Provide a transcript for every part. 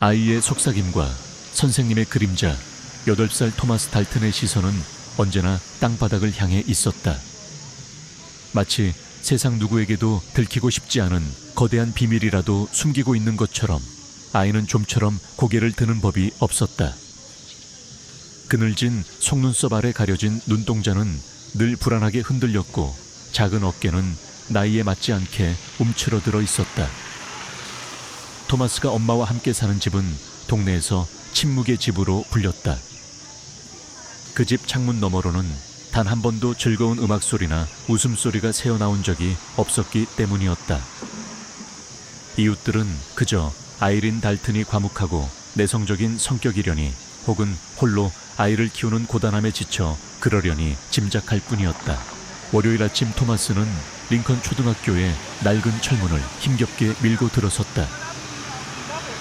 아이의 속삭임과 선생님의 그림자, 8살 토마스 달튼의 시선은 언제나 땅바닥을 향해 있었다. 마치 세상 누구에게도 들키고 싶지 않은 거대한 비밀이라도 숨기고 있는 것처럼 아이는 좀처럼 고개를 드는 법이 없었다. 그늘진 속눈썹 아래 가려진 눈동자는 늘 불안하게 흔들렸고 작은 어깨는 나이에 맞지 않게 움츠러들어 있었다. 토마스가 엄마와 함께 사는 집은 동네에서 침묵의 집으로 불렸다. 그 집 창문 너머로는 단 한 번도 즐거운 음악 소리나 웃음소리가 새어나온 적이 없었기 때문이었다. 이웃들은 그저 아이린 달튼이 과묵하고 내성적인 성격이려니 혹은 홀로 아이를 키우는 고단함에 지쳐 그러려니 짐작할 뿐이었다. 월요일 아침 토마스는 링컨 초등학교의 낡은 철문을 힘겹게 밀고 들어섰다.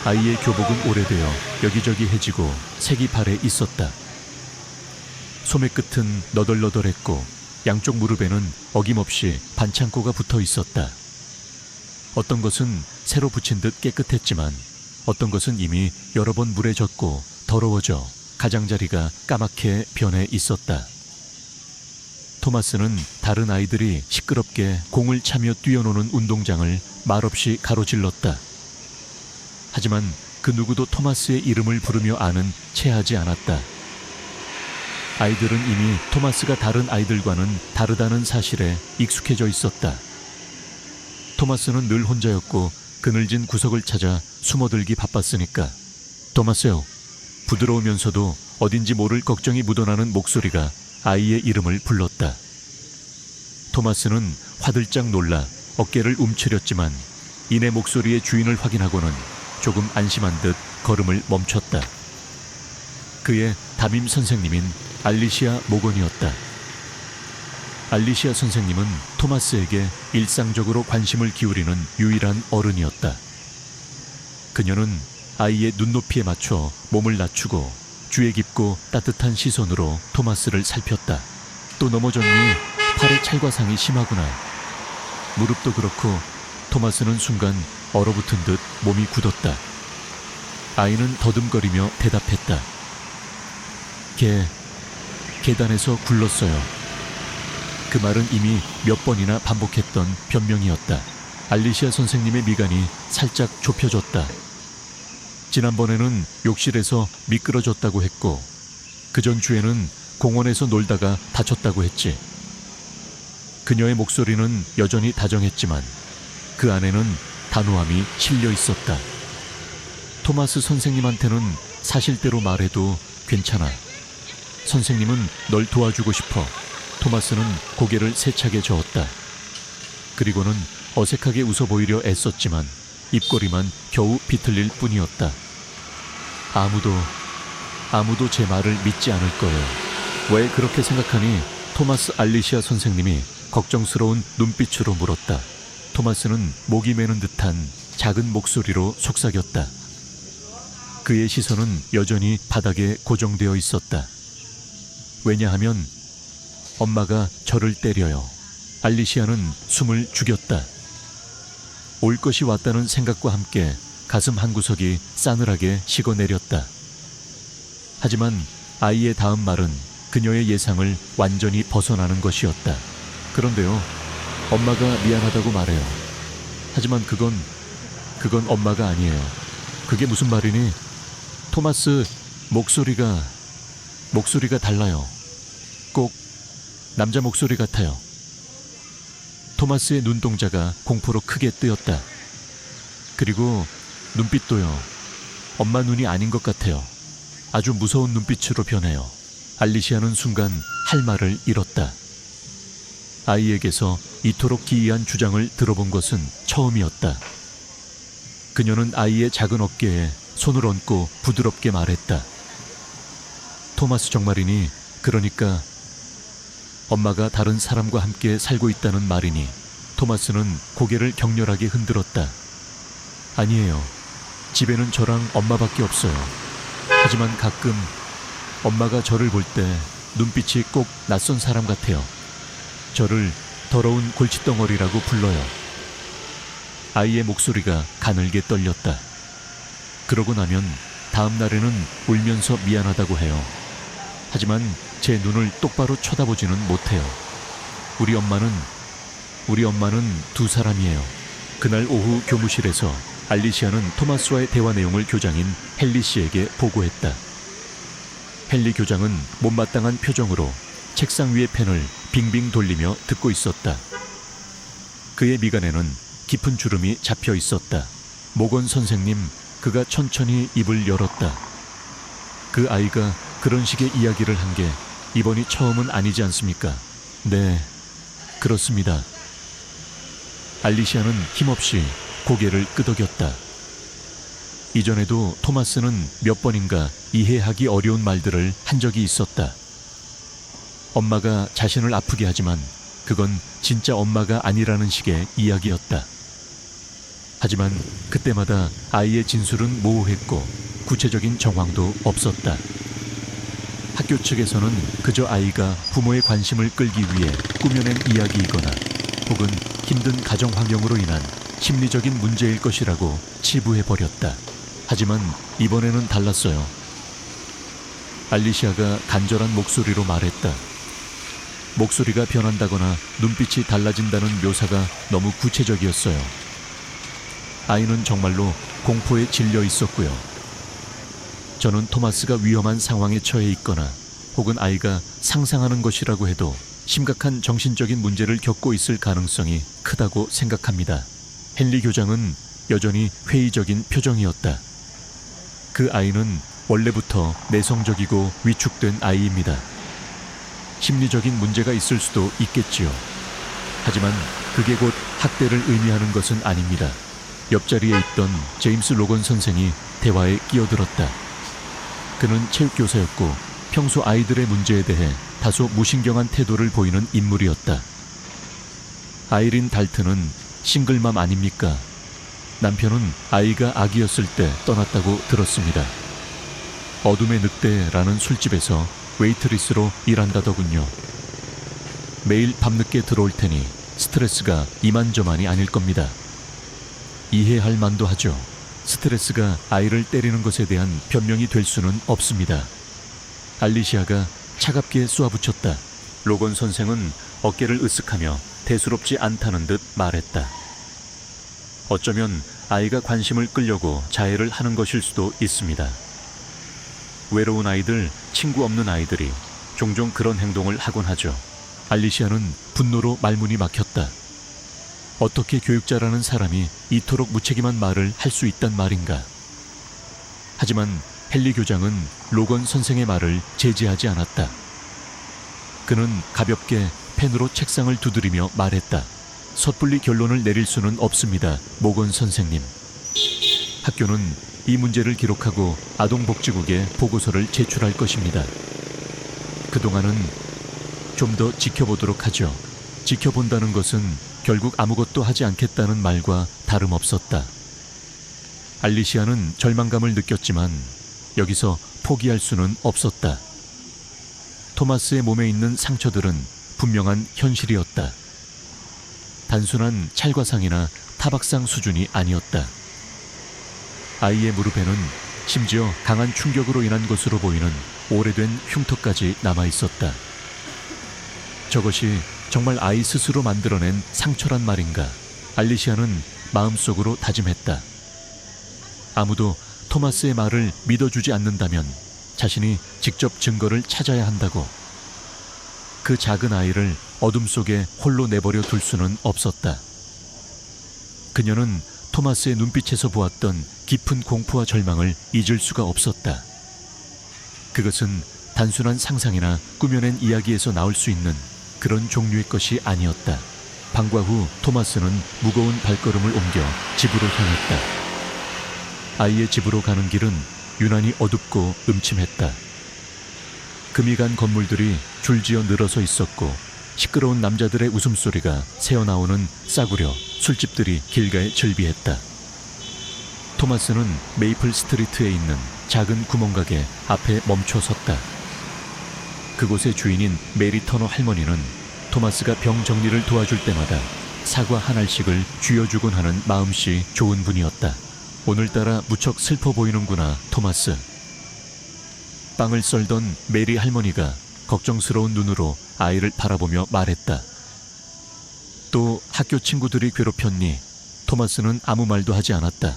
아이의 교복은 오래되어 여기저기 해지고 색이 발에 있었다. 소매 끝은 너덜너덜했고 양쪽 무릎에는 어김없이 반창고가 붙어 있었다. 어떤 것은 새로 붙인 듯 깨끗했지만 어떤 것은 이미 여러 번 물에 젖고 더러워져 가장자리가 까맣게 변해 있었다. 토마스는 다른 아이들이 시끄럽게 공을 차며 뛰어노는 운동장을 말없이 가로질렀다. 하지만 그 누구도 토마스의 이름을 부르며 아는 체하지 않았다. 아이들은 이미 토마스가 다른 아이들과는 다르다는 사실에 익숙해져 있었다. 토마스는 늘 혼자였고 그늘진 구석을 찾아 숨어들기 바빴으니까. 토마스요. 부드러우면서도 어딘지 모를 걱정이 묻어나는 목소리가 아이의 이름을 불렀다. 토마스는 화들짝 놀라 어깨를 움츠렸지만 이내 목소리의 주인을 확인하고는 조금 안심한 듯 걸음을 멈췄다. 그의 담임 선생님인 알리시아 모건이었다. 알리시아 선생님은 토마스에게 일상적으로 관심을 기울이는 유일한 어른이었다. 그녀는 아이의 눈높이에 맞춰 몸을 낮추고 주의 깊고 따뜻한 시선으로 토마스를 살폈다. 또 넘어졌니? 팔에 찰과상이 심하구나. 무릎도 그렇고. 토마스는 순간 얼어붙은 듯 몸이 굳었다. 아이는 더듬거리며 대답했다. 계단에서 굴렀어요. 그 말은 이미 몇 번이나 반복했던 변명이었다. 알리시아 선생님의 미간이 살짝 좁혀졌다. 지난번에는 욕실에서 미끄러졌다고 했고 그 전주에는 공원에서 놀다가 다쳤다고 했지. 그녀의 목소리는 여전히 다정했지만 그 안에는 단호함이 실려 있었다. 토마스 선생님한테는 사실대로 말해도 괜찮아. 선생님은 널 도와주고 싶어. 토마스는 고개를 세차게 저었다. 그리고는 어색하게 웃어 보이려 애썼지만 입꼬리만 겨우 비틀릴 뿐이었다. 아무도 제 말을 믿지 않을 거예요. 왜 그렇게 생각하니? 토마스 알리시아 선생님이 걱정스러운 눈빛으로 물었다. 토마스는 목이 메는 듯한 작은 목소리로 속삭였다. 그의 시선은 여전히 바닥에 고정되어 있었다. 왜냐하면 엄마가 저를 때려요. 알리시아는 숨을 죽였다. 올 것이 왔다는 생각과 함께 가슴 한구석이 싸늘하게 식어내렸다. 하지만 아이의 다음 말은 그녀의 예상을 완전히 벗어나는 것이었다. 그런데요, 엄마가 미안하다고 말해요. 하지만 그건 엄마가 아니에요. 그게 무슨 말이니? 토마스 목소리가 달라요. 꼭 남자 목소리 같아요. 토마스의 눈동자가 공포로 크게 뜨였다. 그리고 눈빛도요. 엄마 눈이 아닌 것 같아요. 아주 무서운 눈빛으로 변해요. 알리시아는 순간 할 말을 잃었다. 아이에게서 이토록 기이한 주장을 들어본 것은 처음이었다. 그녀는 아이의 작은 어깨에 손을 얹고 부드럽게 말했다. 토마스 정말이니? 그러니까 엄마가 다른 사람과 함께 살고 있다는 말이니? 토마스는 고개를 격렬하게 흔들었다. 아니에요. 집에는 저랑 엄마밖에 없어요. 하지만 가끔 엄마가 저를 볼 때 눈빛이 꼭 낯선 사람 같아요. 저를 더러운 골칫덩어리라고 불러요. 아이의 목소리가 가늘게 떨렸다. 그러고 나면 다음 날에는 울면서 미안하다고 해요. 하지만 제 눈을 똑바로 쳐다보지는 못해요. 우리 엄마는 두 사람이에요. 그날 오후 교무실에서 알리시아는 토마스와의 대화 내용을 교장인 헨리 씨에게 보고했다. 헨리 교장은 못마땅한 표정으로 책상 위의 펜을 빙빙 돌리며 듣고 있었다. 그의 미간에는 깊은 주름이 잡혀 있었다. 모건 선생님, 그가 천천히 입을 열었다. 그 아이가 그런 식의 이야기를 한 게 이번이 처음은 아니지 않습니까? 네, 그렇습니다. 알리시아는 힘없이 고개를 끄덕였다. 이전에도 토마스는 몇 번인가 이해하기 어려운 말들을 한 적이 있었다. 엄마가 자신을 아프게 하지만 그건 진짜 엄마가 아니라는 식의 이야기였다. 하지만 그때마다 아이의 진술은 모호했고 구체적인 정황도 없었다. 학교 측에서는 그저 아이가 부모의 관심을 끌기 위해 꾸며낸 이야기이거나 혹은 힘든 가정 환경으로 인한 심리적인 문제일 것이라고 치부해버렸다. 하지만 이번에는 달랐어요. 알리시아가 간절한 목소리로 말했다. 목소리가 변한다거나 눈빛이 달라진다는 묘사가 너무 구체적이었어요. 아이는 정말로 공포에 질려 있었고요. 저는 토마스가 위험한 상황에 처해 있거나 혹은 아이가 상상하는 것이라고 해도 심각한 정신적인 문제를 겪고 있을 가능성이 크다고 생각합니다. 헨리 교장은 여전히 회의적인 표정이었다. 그 아이는 원래부터 내성적이고 위축된 아이입니다. 심리적인 문제가 있을 수도 있겠지요. 하지만 그게 곧 학대를 의미하는 것은 아닙니다. 옆자리에 있던 제임스 로건 선생이 대화에 끼어들었다. 그는 체육교사였고 평소 아이들의 문제에 대해 다소 무신경한 태도를 보이는 인물이었다. 아이린 달튼은 싱글맘 아닙니까? 남편은 아이가 아기였을 때 떠났다고 들었습니다. 어둠의 늑대라는 술집에서 웨이트리스로 일한다더군요. 매일 밤늦게 들어올 테니 스트레스가 이만저만이 아닐 겁니다. 이해할 만도 하죠. 스트레스가 아이를 때리는 것에 대한 변명이 될 수는 없습니다. 알리시아가 차갑게 쏘아붙였다. 로건 선생은 어깨를 으쓱하며 대수롭지 않다는 듯 말했다. 어쩌면 아이가 관심을 끌려고 자해를 하는 것일 수도 있습니다. 외로운 아이들, 친구 없는 아이들이 종종 그런 행동을 하곤 하죠. 알리시아는 분노로 말문이 막혔다. 어떻게 교육자라는 사람이 이토록 무책임한 말을 할 수 있단 말인가. 하지만 헨리 교장은 로건 선생의 말을 제지하지 않았다. 그는 가볍게 펜으로 책상을 두드리며 말했다. 섣불리 결론을 내릴 수는 없습니다, 모건 선생님. 학교는 이 문제를 기록하고 아동복지국에 보고서를 제출할 것입니다. 그동안은 좀 더 지켜보도록 하죠. 지켜본다는 것은 결국 아무것도 하지 않겠다는 말과 다름없었다. 알리시아는 절망감을 느꼈지만 여기서 포기할 수는 없었다. 토마스의 몸에 있는 상처들은 분명한 현실이었다. 단순한 찰과상이나 타박상 수준이 아니었다. 아이의 무릎에는 심지어 강한 충격으로 인한 것으로 보이는 오래된 흉터까지 남아있었다. 저것이 정말 아이 스스로 만들어낸 상처란 말인가. 알리시아는 마음속으로 다짐했다. 아무도 토마스의 말을 믿어주지 않는다면 자신이 직접 증거를 찾아야 한다고. 그 작은 아이를 어둠 속에 홀로 내버려 둘 수는 없었다. 그녀는 토마스의 눈빛에서 보았던 깊은 공포와 절망을 잊을 수가 없었다. 그것은 단순한 상상이나 꾸며낸 이야기에서 나올 수 있는 그런 종류의 것이 아니었다. 방과 후 토마스는 무거운 발걸음을 옮겨 집으로 향했다. 아이의 집으로 가는 길은 유난히 어둡고 음침했다. 금이 간 건물들이 줄지어 늘어서 있었고 시끄러운 남자들의 웃음소리가 새어나오는 싸구려 술집들이 길가에 즐비했다. 토마스는 메이플 스트리트에 있는 작은 구멍가게 앞에 멈춰 섰다. 그곳의 주인인 메리 터너 할머니는 토마스가 병 정리를 도와줄 때마다 사과 한 알씩을 쥐어주곤 하는 마음씨 좋은 분이었다. 오늘따라 무척 슬퍼 보이는구나, 토마스. 빵을 썰던 메리 할머니가 걱정스러운 눈으로 아이를 바라보며 말했다. 또 학교 친구들이 괴롭혔니? 토마스는 아무 말도 하지 않았다.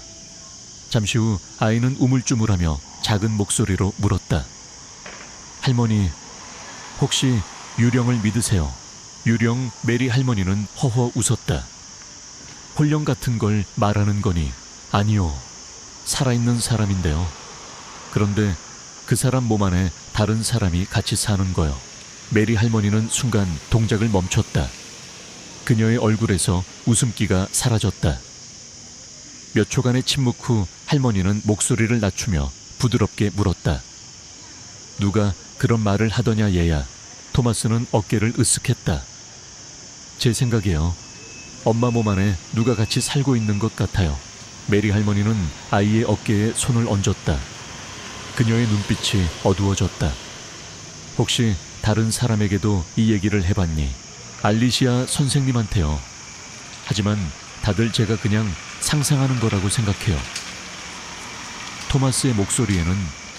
잠시 후 아이는 우물쭈물하며 작은 목소리로 물었다. 할머니, 혹시 유령을 믿으세요? 유령. 메리 할머니는 허허 웃었다. 혼령 같은 걸 말하는 거니? 아니요. 살아있는 사람인데요. 그런데 그 사람 몸 안에 다른 사람이 같이 사는 거요. 메리 할머니는 순간 동작을 멈췄다. 그녀의 얼굴에서 웃음기가 사라졌다. 몇 초간의 침묵 후 할머니는 목소리를 낮추며 부드럽게 물었다. 누가 그런 말을 하더냐 얘야. 토마스는 어깨를 으쓱했다. 제 생각이에요. 엄마 몸 안에 누가 같이 살고 있는 것 같아요. 메리 할머니는 아이의 어깨에 손을 얹었다. 그녀의 눈빛이 어두워졌다. 혹시 다른 사람에게도 이 얘기를 해봤니? 알리시아 선생님한테요. 하지만 다들 제가 그냥 상상하는 거라고 생각해요. 토마스의 목소리에는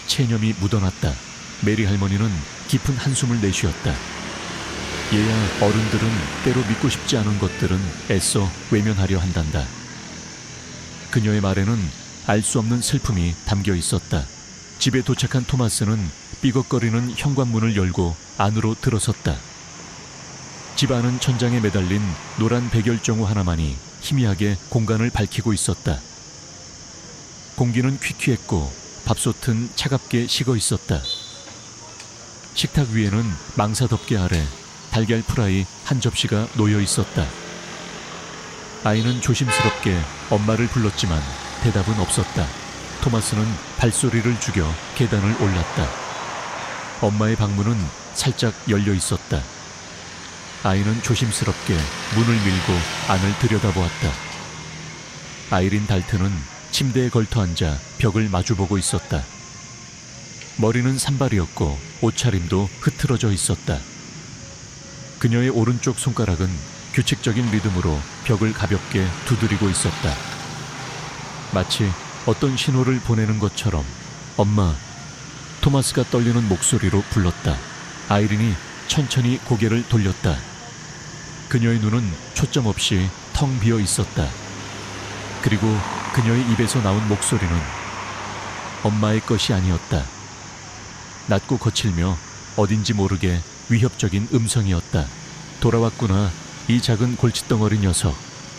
체념이 묻어났다. 메리 할머니는 깊은 한숨을 내쉬었다. 얘야, 어른들은 때로 믿고 싶지 않은 것들은 애써 외면하려 한단다. 그녀의 말에는 알 수 없는 슬픔이 담겨 있었다. 집에 도착한 토마스는 삐걱거리는 현관문을 열고 안으로 들어섰다. 집 안은 천장에 매달린 노란 백열정우 하나만이 희미하게 공간을 밝히고 있었다. 공기는 퀴퀴했고 밥솥은 차갑게 식어 있었다. 식탁 위에는 망사 덮개 아래 달걀 프라이 한 접시가 놓여 있었다. 아이는 조심스럽게 엄마를 불렀지만 대답은 없었다. 토마스는 발소리를 죽여 계단을 올랐다. 엄마의 방문은 살짝 열려 있었다. 아이는 조심스럽게 문을 밀고 안을 들여다보았다. 아이린 달튼은 침대에 걸터 앉아 벽을 마주보고 있었다. 머리는 산발이었고 옷차림도 흐트러져 있었다. 그녀의 오른쪽 손가락은 규칙적인 리듬으로 벽을 가볍게 두드리고 있었다. 마치 어떤 신호를 보내는 것처럼. 엄마. 토마스가 떨리는 목소리로 불렀다. 아이린이 천천히 고개를 돌렸다. 그녀의 눈은 초점 없이 텅 비어 있었다. 그리고 그녀의 입에서 나온 목소리는 엄마의 것이 아니었다. 낮고 거칠며 어딘지 모르게 위협적인 음성이었다. 돌아왔구나, 이 작은 골칫덩어리 녀석.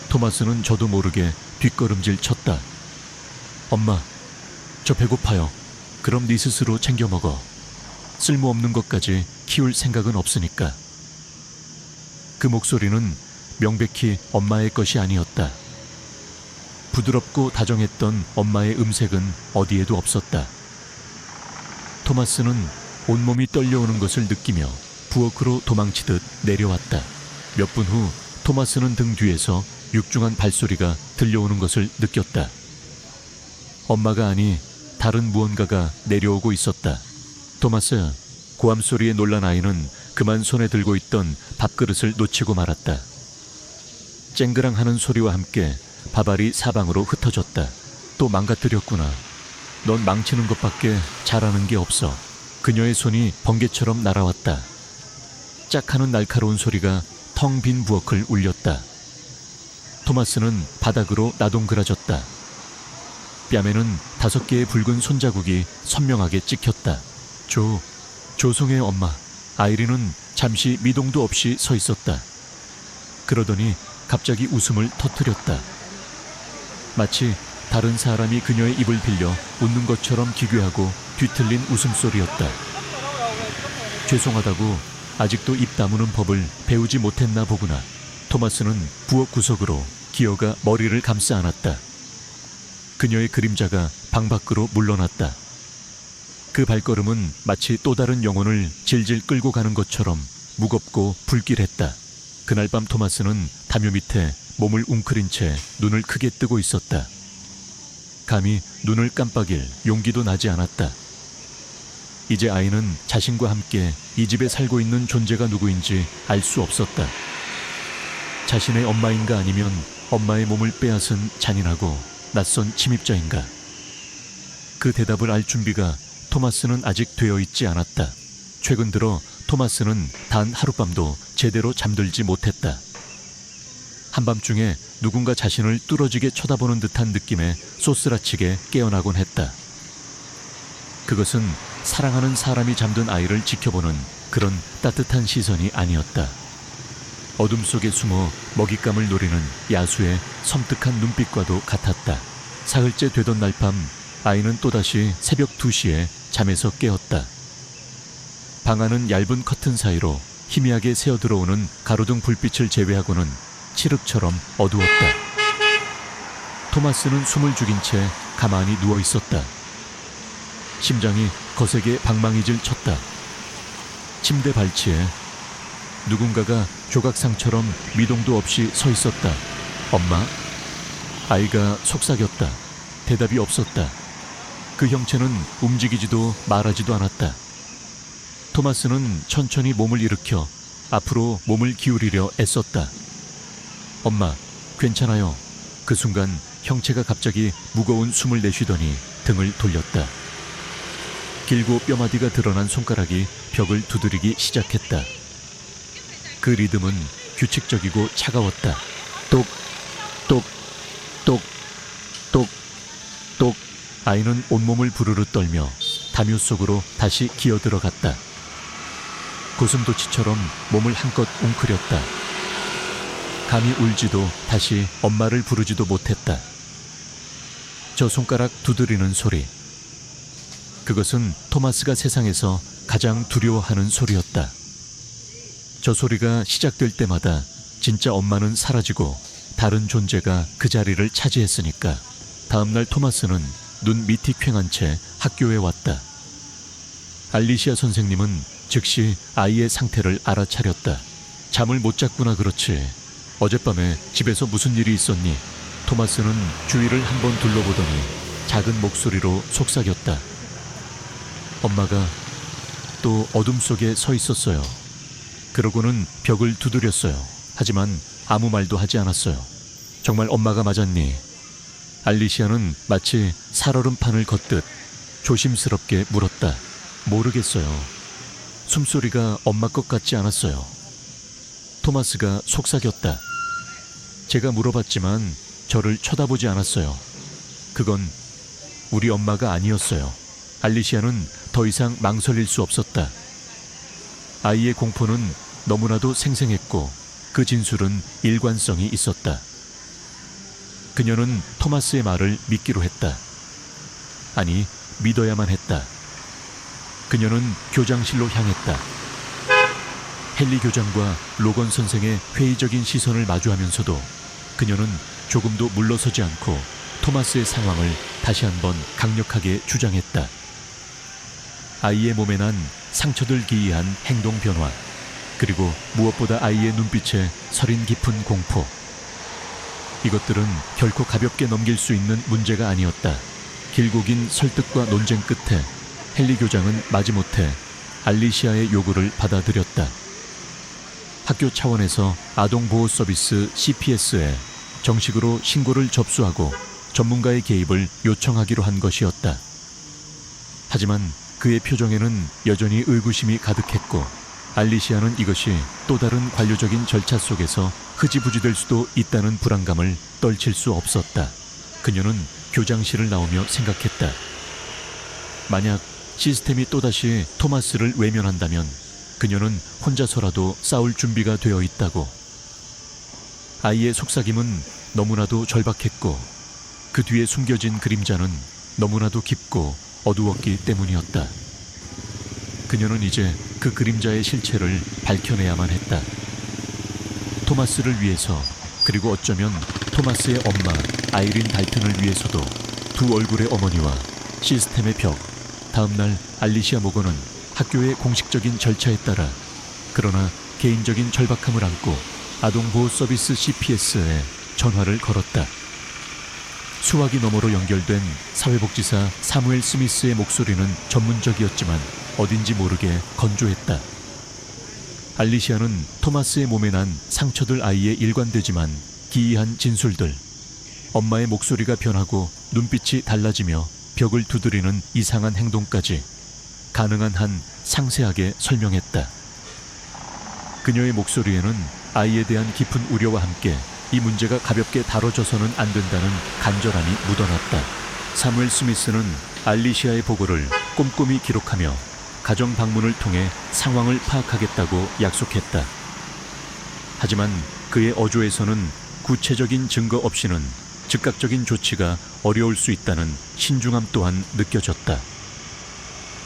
토마스는 저도 모르게 뒷걸음질 쳤다. 엄마, 저 배고파요. 그럼 네 스스로 챙겨 먹어. 쓸모없는 것까지 키울 생각은 없으니까. 그 목소리는 명백히 엄마의 것이 아니었다. 부드럽고 다정했던 엄마의 음색은 어디에도 없었다. 토마스는 온몸이 떨려오는 것을 느끼며 부엌으로 도망치듯 내려왔다. 몇 분 후 토마스는 등 뒤에서 육중한 발소리가 들려오는 것을 느꼈다. 엄마가 아니 다른 무언가가 내려오고 있었다. 토마스. 고함 소리에 놀란 아이는 그만 손에 들고 있던 밥그릇을 놓치고 말았다. 쨍그랑 하는 소리와 함께 밥알이 사방으로 흩어졌다. 또 망가뜨렸구나. 넌 망치는 것밖에 잘하는 게 없어. 그녀의 손이 번개처럼 날아왔다. 짝 하는 날카로운 소리가 텅 빈 부엌을 울렸다. 토마스는 바닥으로 나동그라졌다. 뺨에는 5개의 붉은 손자국이 선명하게 찍혔다. 조송해 엄마. 아이린은 잠시 미동도 없이 서 있었다. 그러더니 갑자기 웃음을 터뜨렸다. 마치 다른 사람이 그녀의 입을 빌려 웃는 것처럼 기괴하고 뒤틀린 웃음소리였다. 죄송하다고 아직도 입 다무는 법을 배우지 못했나 보구나. 토마스는 부엌 구석으로 기어가 머리를 감싸 안았다. 그녀의 그림자가 방 밖으로 물러났다. 그 발걸음은 마치 또 다른 영혼을 질질 끌고 가는 것처럼 무겁고 불길했다. 그날 밤 토마스는 담요 밑에 몸을 웅크린 채 눈을 크게 뜨고 있었다. 감히 눈을 깜빡일 용기도 나지 않았다. 이제 아이는 자신과 함께 이 집에 살고 있는 존재가 누구인지 알 수 없었다. 자신의 엄마인가 아니면 엄마의 몸을 빼앗은 잔인하고 낯선 침입자인가? 그 대답을 알 준비가 토마스는 아직 되어 있지 않았다. 최근 들어 토마스는 단 하룻밤도 제대로 잠들지 못했다. 한밤중에 누군가 자신을 뚫어지게 쳐다보는 듯한 느낌에 쏘스라치게 깨어나곤 했다. 그것은 사랑하는 사람이 잠든 아이를 지켜보는 그런 따뜻한 시선이 아니었다. 어둠 속에 숨어 먹잇감을 노리는 야수의 섬뜩한 눈빛과도 같았다. 사흘째 되던 날 밤 아이는 또다시 새벽 2시에 잠에서 깨었다. 방 안은 얇은 커튼 사이로 희미하게 새어들어오는 가로등 불빛을 제외하고는 칠흑처럼 어두웠다. 토마스는 숨을 죽인 채 가만히 누워 있었다. 심장이 거세게 방망이질 쳤다. 침대 발치에 누군가가 조각상처럼 미동도 없이 서 있었다. 엄마? 아이가 속삭였다. 대답이 없었다. 그 형체는 움직이지도 말하지도 않았다. 토마스는 천천히 몸을 일으켜 앞으로 몸을 기울이려 애썼다. 엄마, 괜찮아요. 그 순간 형체가 갑자기 무거운 숨을 내쉬더니 등을 돌렸다. 길고 뼈마디가 드러난 손가락이 벽을 두드리기 시작했다. 그 리듬은 규칙적이고 차가웠다. 똑, 똑, 똑, 똑, 똑. 아이는 온몸을 부르르 떨며 담요 속으로 다시 기어들어갔다. 고슴도치처럼 몸을 한껏 웅크렸다. 감히 울지도 다시 엄마를 부르지도 못했다. 저 손가락 두드리는 소리. 그것은 토마스가 세상에서 가장 두려워하는 소리였다. 저 소리가 시작될 때마다 진짜 엄마는 사라지고 다른 존재가 그 자리를 차지했으니까. 다음날 토마스는 눈 밑이 퀭한 채 학교에 왔다. 알리시아 선생님은 즉시 아이의 상태를 알아차렸다. 잠을 못 잤구나 그렇지. 어젯밤에 집에서 무슨 일이 있었니? 토마스는 주위를 한번 둘러보더니 작은 목소리로 속삭였다. 엄마가 또 어둠 속에 서 있었어요. 그러고는 벽을 두드렸어요. 하지만 아무 말도 하지 않았어요. 정말 엄마가 맞았니? 알리시아는 마치 살얼음판을 걷듯 조심스럽게 물었다. 모르겠어요. 숨소리가 엄마 것 같지 않았어요. 토마스가 속삭였다. 제가 물어봤지만 저를 쳐다보지 않았어요. 그건 우리 엄마가 아니었어요. 알리시아는 더 이상 망설일 수 없었다. 아이의 공포는 너무나도 생생했고 그 진술은 일관성이 있었다. 그녀는 토마스의 말을 믿기로 했다. 아니, 믿어야만 했다. 그녀는 교장실로 향했다. 헨리 교장과 로건 선생의 회의적인 시선을 마주하면서도 그녀는 조금도 물러서지 않고 토마스의 상황을 다시 한번 강력하게 주장했다. 아이의 몸에 난 상처들 기이한 행동 변화, 그리고 무엇보다 아이의 눈빛에 서린 깊은 공포. 이것들은 결코 가볍게 넘길 수 있는 문제가 아니었다. 길고 긴 설득과 논쟁 끝에 헨리 교장은 마지못해 알리시아의 요구를 받아들였다. 학교 차원에서 아동보호서비스 CPS에 정식으로 신고를 접수하고 전문가의 개입을 요청하기로 한 것이었다. 하지만 그의 표정에는 여전히 의구심이 가득했고 알리시아는 이것이 또 다른 관료적인 절차 속에서 흐지부지될 수도 있다는 불안감을 떨칠 수 없었다. 그녀는 교장실을 나오며 생각했다. 만약 시스템이 또다시 토마스를 외면한다면 그녀는 혼자서라도 싸울 준비가 되어 있다고. 아이의 속삭임은 너무나도 절박했고 그 뒤에 숨겨진 그림자는 너무나도 깊고 어두웠기 때문이었다. 그녀는 이제 그 그림자의 실체를 밝혀내야만 했다. 토마스를 위해서, 그리고 어쩌면 토마스의 엄마 아이린 달튼을 위해서도 두 얼굴의 어머니와 시스템의 벽. 다음날 알리시아 모건은 학교의 공식적인 절차에 따라, 그러나 개인적인 절박함을 안고 아동보호서비스 CPS에 전화를 걸었다. 수화기 너머로 연결된 사회복지사 사무엘 스미스의 목소리는 전문적이었지만 어딘지 모르게 건조했다. 알리시아는 토마스의 몸에 난 상처들 아이의 일관되지만 기이한 진술들, 엄마의 목소리가 변하고 눈빛이 달라지며 벽을 두드리는 이상한 행동까지 가능한 한 상세하게 설명했다. 그녀의 목소리에는 아이에 대한 깊은 우려와 함께 이 문제가 가볍게 다뤄져서는 안 된다는 간절함이 묻어났다. 사무엘 스미스는 알리시아의 보고를 꼼꼼히 기록하며 가정 방문을 통해 상황을 파악하겠다고 약속했다. 하지만 그의 어조에서는 구체적인 증거 없이는 즉각적인 조치가 어려울 수 있다는 신중함 또한 느껴졌다.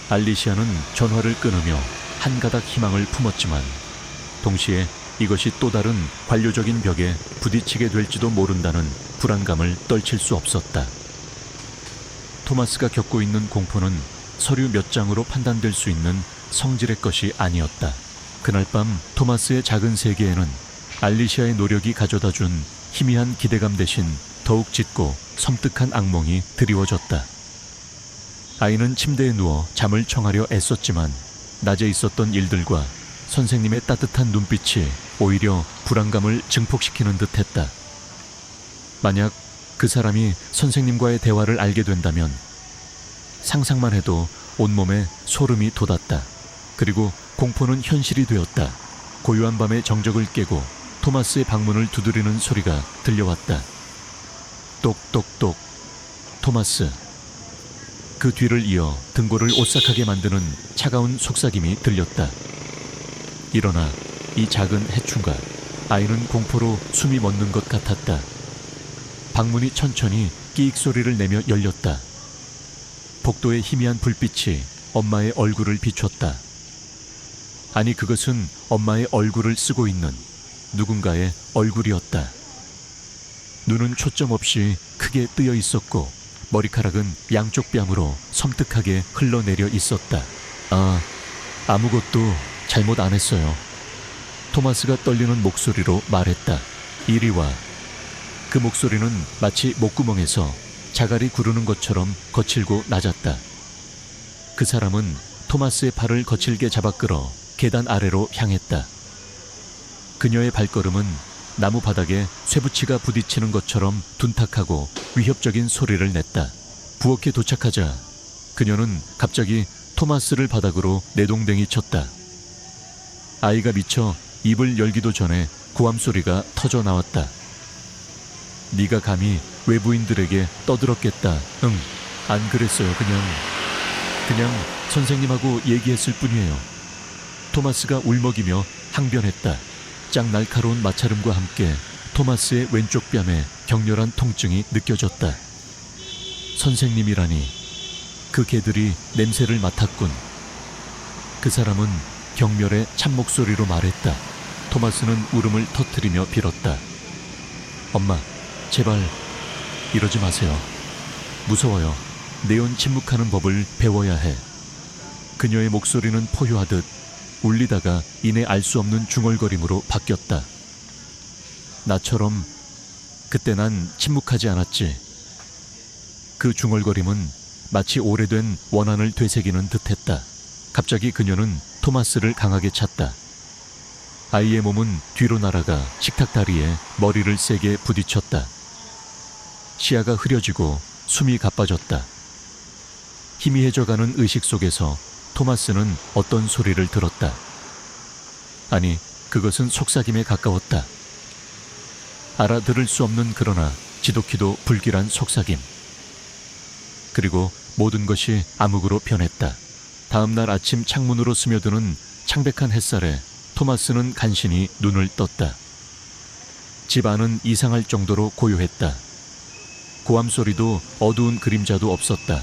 알리시아는 전화를 끊으며 한 가닥 희망을 품었지만 동시에 이것이 또 다른 관료적인 벽에 부딪히게 될지도 모른다는 불안감을 떨칠 수 없었다. 토마스가 겪고 있는 공포는 서류 몇 장으로 판단될 수 있는 성질의 것이 아니었다. 그날 밤 토마스의 작은 세계에는 알리시아의 노력이 가져다준 희미한 기대감 대신 더욱 짙고 섬뜩한 악몽이 드리워졌다. 아이는 침대에 누워 잠을 청하려 애썼지만 낮에 있었던 일들과 선생님의 따뜻한 눈빛이 오히려 불안감을 증폭시키는 듯했다. 만약 그 사람이 선생님과의 대화를 알게 된다면 상상만 해도 온몸에 소름이 돋았다. 그리고 공포는 현실이 되었다. 고요한 밤의 정적을 깨고 토마스의 방문을 두드리는 소리가 들려왔다. 똑똑똑. 토마스. 그 뒤를 이어 등골을 오싹하게 만드는 차가운 속삭임이 들렸다. 일어나. 이 작은 해충가. 아이는 공포로 숨이 멎는 것 같았다. 방문이 천천히 끼익 소리를 내며 열렸다. 복도의 희미한 불빛이 엄마의 얼굴을 비췄다. 아니, 그것은 엄마의 얼굴을 쓰고 있는 누군가의 얼굴이었다. 눈은 초점 없이 크게 뜨여 있었고 머리카락은 양쪽 뺨으로 섬뜩하게 흘러내려 있었다. 아무것도 잘못 안 했어요. 토마스가 떨리는 목소리로 말했다. 이리 와. 그 목소리는 마치 목구멍에서 자갈이 구르는 것처럼 거칠고 낮았다. 그 사람은 토마스의 팔을 거칠게 잡아 끌어 계단 아래로 향했다. 그녀의 발걸음은 나무 바닥에 쇠붙이가 부딪히는 것처럼 둔탁하고 위협적인 소리를 냈다. 부엌에 도착하자 그녀는 갑자기 토마스를 바닥으로 내동댕이 쳤다. 아이가 미쳐 입을 열기도 전에 고함 소리가 터져 나왔다. 네가 감히 외부인들에게 떠들었겠다. 응, 안 그랬어요. 그냥 선생님하고 얘기했을 뿐이에요. 토마스가 울먹이며 항변했다. 짝 날카로운 마찰음과 함께 토마스의 왼쪽 뺨에 격렬한 통증이 느껴졌다. 선생님이라니. 그 개들이 냄새를 맡았군. 그 사람은 경멸의 찬목소리로 말했다. 토마스는 울음을 터뜨리며 빌었다. 엄마, 제발 이러지 마세요. 무서워요. 내온 침묵하는 법을 배워야 해. 그녀의 목소리는 포효하듯 울리다가 이내 알 수 없는 중얼거림으로 바뀌었다. 나처럼 그때 난 침묵하지 않았지. 그 중얼거림은 마치 오래된 원한을 되새기는 듯했다. 갑자기 그녀는 토마스를 강하게 찼다. 아이의 몸은 뒤로 날아가 식탁 다리에 머리를 세게 부딪혔다. 시야가 흐려지고 숨이 가빠졌다. 희미해져가는 의식 속에서 토마스는 어떤 소리를 들었다. 아니, 그것은 속삭임에 가까웠다. 알아들을 수 없는 그러나 지독히도 불길한 속삭임. 그리고 모든 것이 암흑으로 변했다. 다음 날 아침 창문으로 스며드는 창백한 햇살에 토마스는 간신히 눈을 떴다. 집 안은 이상할 정도로 고요했다. 고함 소리도 어두운 그림자도 없었다.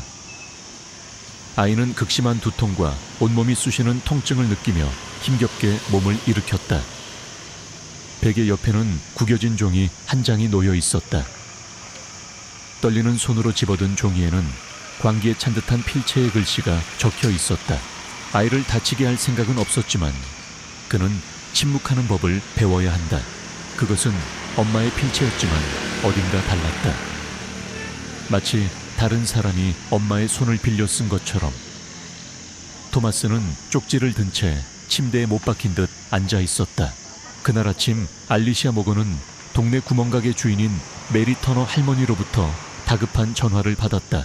아이는 극심한 두통과 온몸이 쑤시는 통증을 느끼며 힘겹게 몸을 일으켰다. 베개 옆에는 구겨진 종이 한 장이 놓여 있었다. 떨리는 손으로 집어든 종이에는 광기에 찬 듯한 필체의 글씨가 적혀 있었다. 아이를 다치게 할 생각은 없었지만 그는 침묵하는 법을 배워야 한다. 그것은 엄마의 필체였지만 어딘가 달랐다. 마치 다른 사람이 엄마의 손을 빌려 쓴 것처럼. 토마스는 쪽지를 든 채 침대에 못 박힌 듯 앉아 있었다. 그날 아침 알리시아 모건은 동네 구멍가게 주인인 메리 터너 할머니로부터 다급한 전화를 받았다.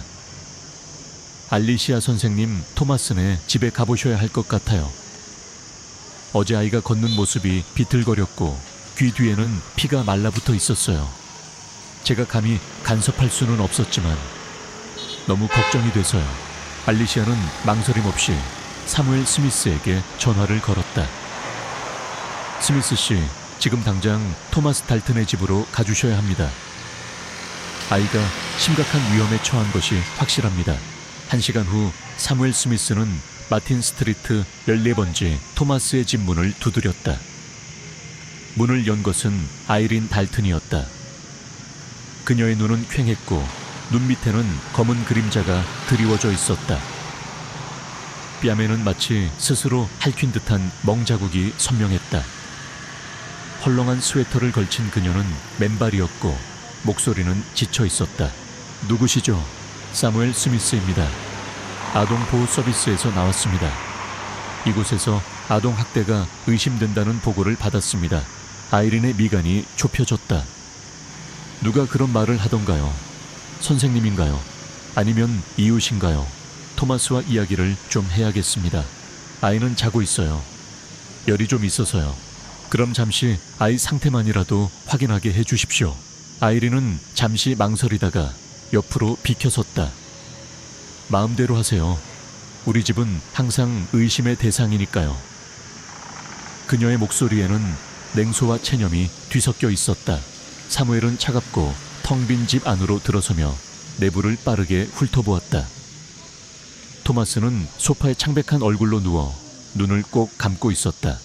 알리시아 선생님, 토마스네 집에 가보셔야 할 것 같아요. 어제 아이가 걷는 모습이 비틀거렸고 귀 뒤에는 피가 말라붙어 있었어요. 제가 감히 간섭할 수는 없었지만 너무 걱정이 돼서요. 알리시아는 망설임 없이 사무엘 스미스에게 전화를 걸었다. 스미스 씨, 지금 당장 토마스 달튼의 집으로 가주셔야 합니다. 아이가 심각한 위험에 처한 것이 확실합니다. 1시간 후 사무엘 스미스는 마틴 스트리트 14번지 토마스의 집 문을 두드렸다. 문을 연 것은 아이린 달튼이었다. 그녀의 눈은 퀭했고 눈 밑에는 검은 그림자가 드리워져 있었다. 뺨에는 마치 스스로 핥힌 듯한 멍자국이 선명했다. 헐렁한 스웨터를 걸친 그녀는 맨발이었고 목소리는 지쳐 있었다. 누구시죠? 사무엘 스미스입니다. 아동보호 서비스에서 나왔습니다. 이곳에서 아동학대가 의심된다는 보고를 받았습니다. 아이린의 미간이 좁혀졌다. 누가 그런 말을 하던가요? 선생님인가요? 아니면 이웃인가요? 토마스와 이야기를 좀 해야겠습니다. 아이는 자고 있어요. 열이 좀 있어서요. 그럼 잠시 아이 상태만이라도 확인하게 해주십시오. 아이린은 잠시 망설이다가 옆으로 비켜섰다. 마음대로 하세요. 우리 집은 항상 의심의 대상이니까요. 그녀의 목소리에는 냉소와 체념이 뒤섞여 있었다. 사무엘은 차갑고 텅 빈 집 안으로 들어서며 내부를 빠르게 훑어보았다. 토마스는 소파에 창백한 얼굴로 누워 눈을 꼭 감고 있었다.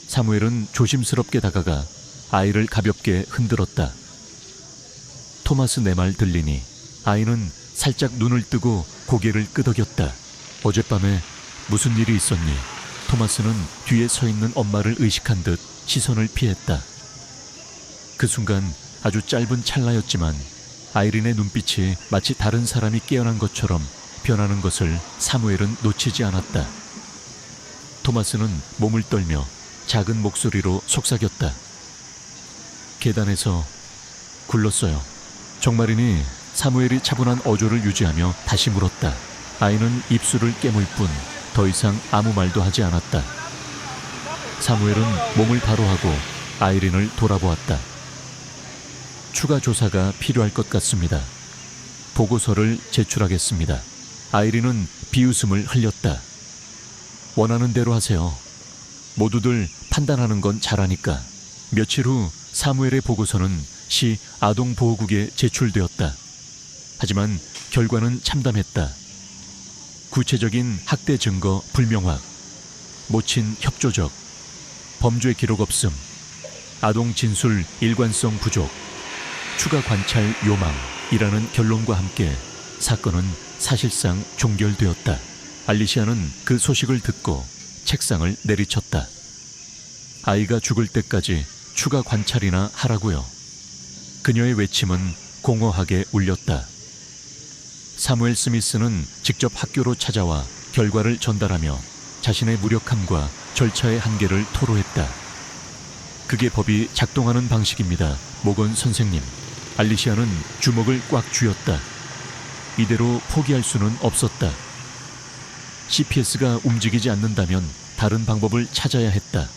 사무엘은 조심스럽게 다가가 아이를 가볍게 흔들었다. 토마스, 내 말 들리니? 아이는 살짝 눈을 뜨고 고개를 끄덕였다. 어젯밤에 무슨 일이 있었니? 토마스는 뒤에 서 있는 엄마를 의식한 듯 시선을 피했다. 그 순간 아주 짧은 찰나였지만 아이린의 눈빛이 마치 다른 사람이 깨어난 것처럼 변하는 것을 사무엘은 놓치지 않았다. 토마스는 몸을 떨며 작은 목소리로 속삭였다. 계단에서 굴렀어요. 정말이니? 사무엘이 차분한 어조를 유지하며 다시 물었다. 아이는 입술을 깨물 뿐 더 이상 아무 말도 하지 않았다. 사무엘은 몸을 바로하고 아이린을 돌아보았다. 추가 조사가 필요할 것 같습니다. 보고서를 제출하겠습니다. 아이린은 비웃음을 흘렸다. 원하는 대로 하세요. 모두들 판단하는 건 잘하니까. 며칠 후 사무엘의 보고서는 시 아동보호국에 제출되었다. 하지만 결과는 참담했다. 구체적인 학대 증거 불명확, 모친 협조적, 범죄 기록 없음, 아동 진술 일관성 부족, 추가 관찰 요망이라는 결론과 함께 사건은 사실상 종결되었다. 알리시아는 그 소식을 듣고 책상을 내리쳤다. 아이가 죽을 때까지 추가 관찰이나 하라고요. 그녀의 외침은 공허하게 울렸다. 사무엘 스미스는 직접 학교로 찾아와 결과를 전달하며 자신의 무력함과 절차의 한계를 토로했다. 그게 법이 작동하는 방식입니다. 모건 선생님. 알리시아는 주먹을 꽉 쥐었다. 이대로 포기할 수는 없었다. CPS가 움직이지 않는다면 다른 방법을 찾아야 했다.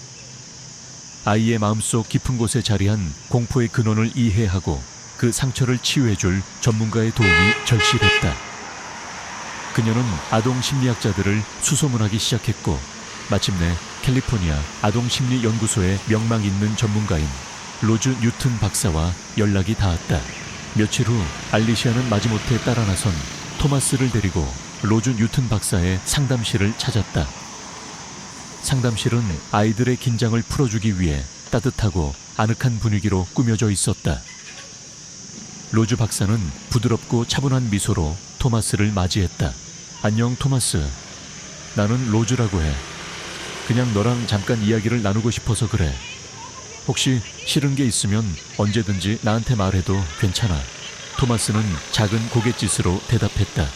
아이의 마음속 깊은 곳에 자리한 공포의 근원을 이해하고 그 상처를 치유해줄 전문가의 도움이 절실했다. 그녀는 아동 심리학자들을 수소문하기 시작했고 마침내 캘리포니아 아동심리연구소의 명망 있는 전문가인 로즈 뉴튼 박사와 연락이 닿았다. 며칠 후 알리시아는 마지못해 따라 나선 토마스를 데리고 로즈 뉴튼 박사의 상담실을 찾았다. 상담실은 아이들의 긴장을 풀어주기 위해 따뜻하고 아늑한 분위기로 꾸며져 있었다. 로즈 박사는 부드럽고 차분한 미소로 토마스를 맞이했다. 안녕 토마스. 나는 로즈라고 해. 그냥 너랑 잠깐 이야기를 나누고 싶어서 그래. 혹시 싫은 게 있으면 언제든지 나한테 말해도 괜찮아. 토마스는 작은 고갯짓으로 대답했다.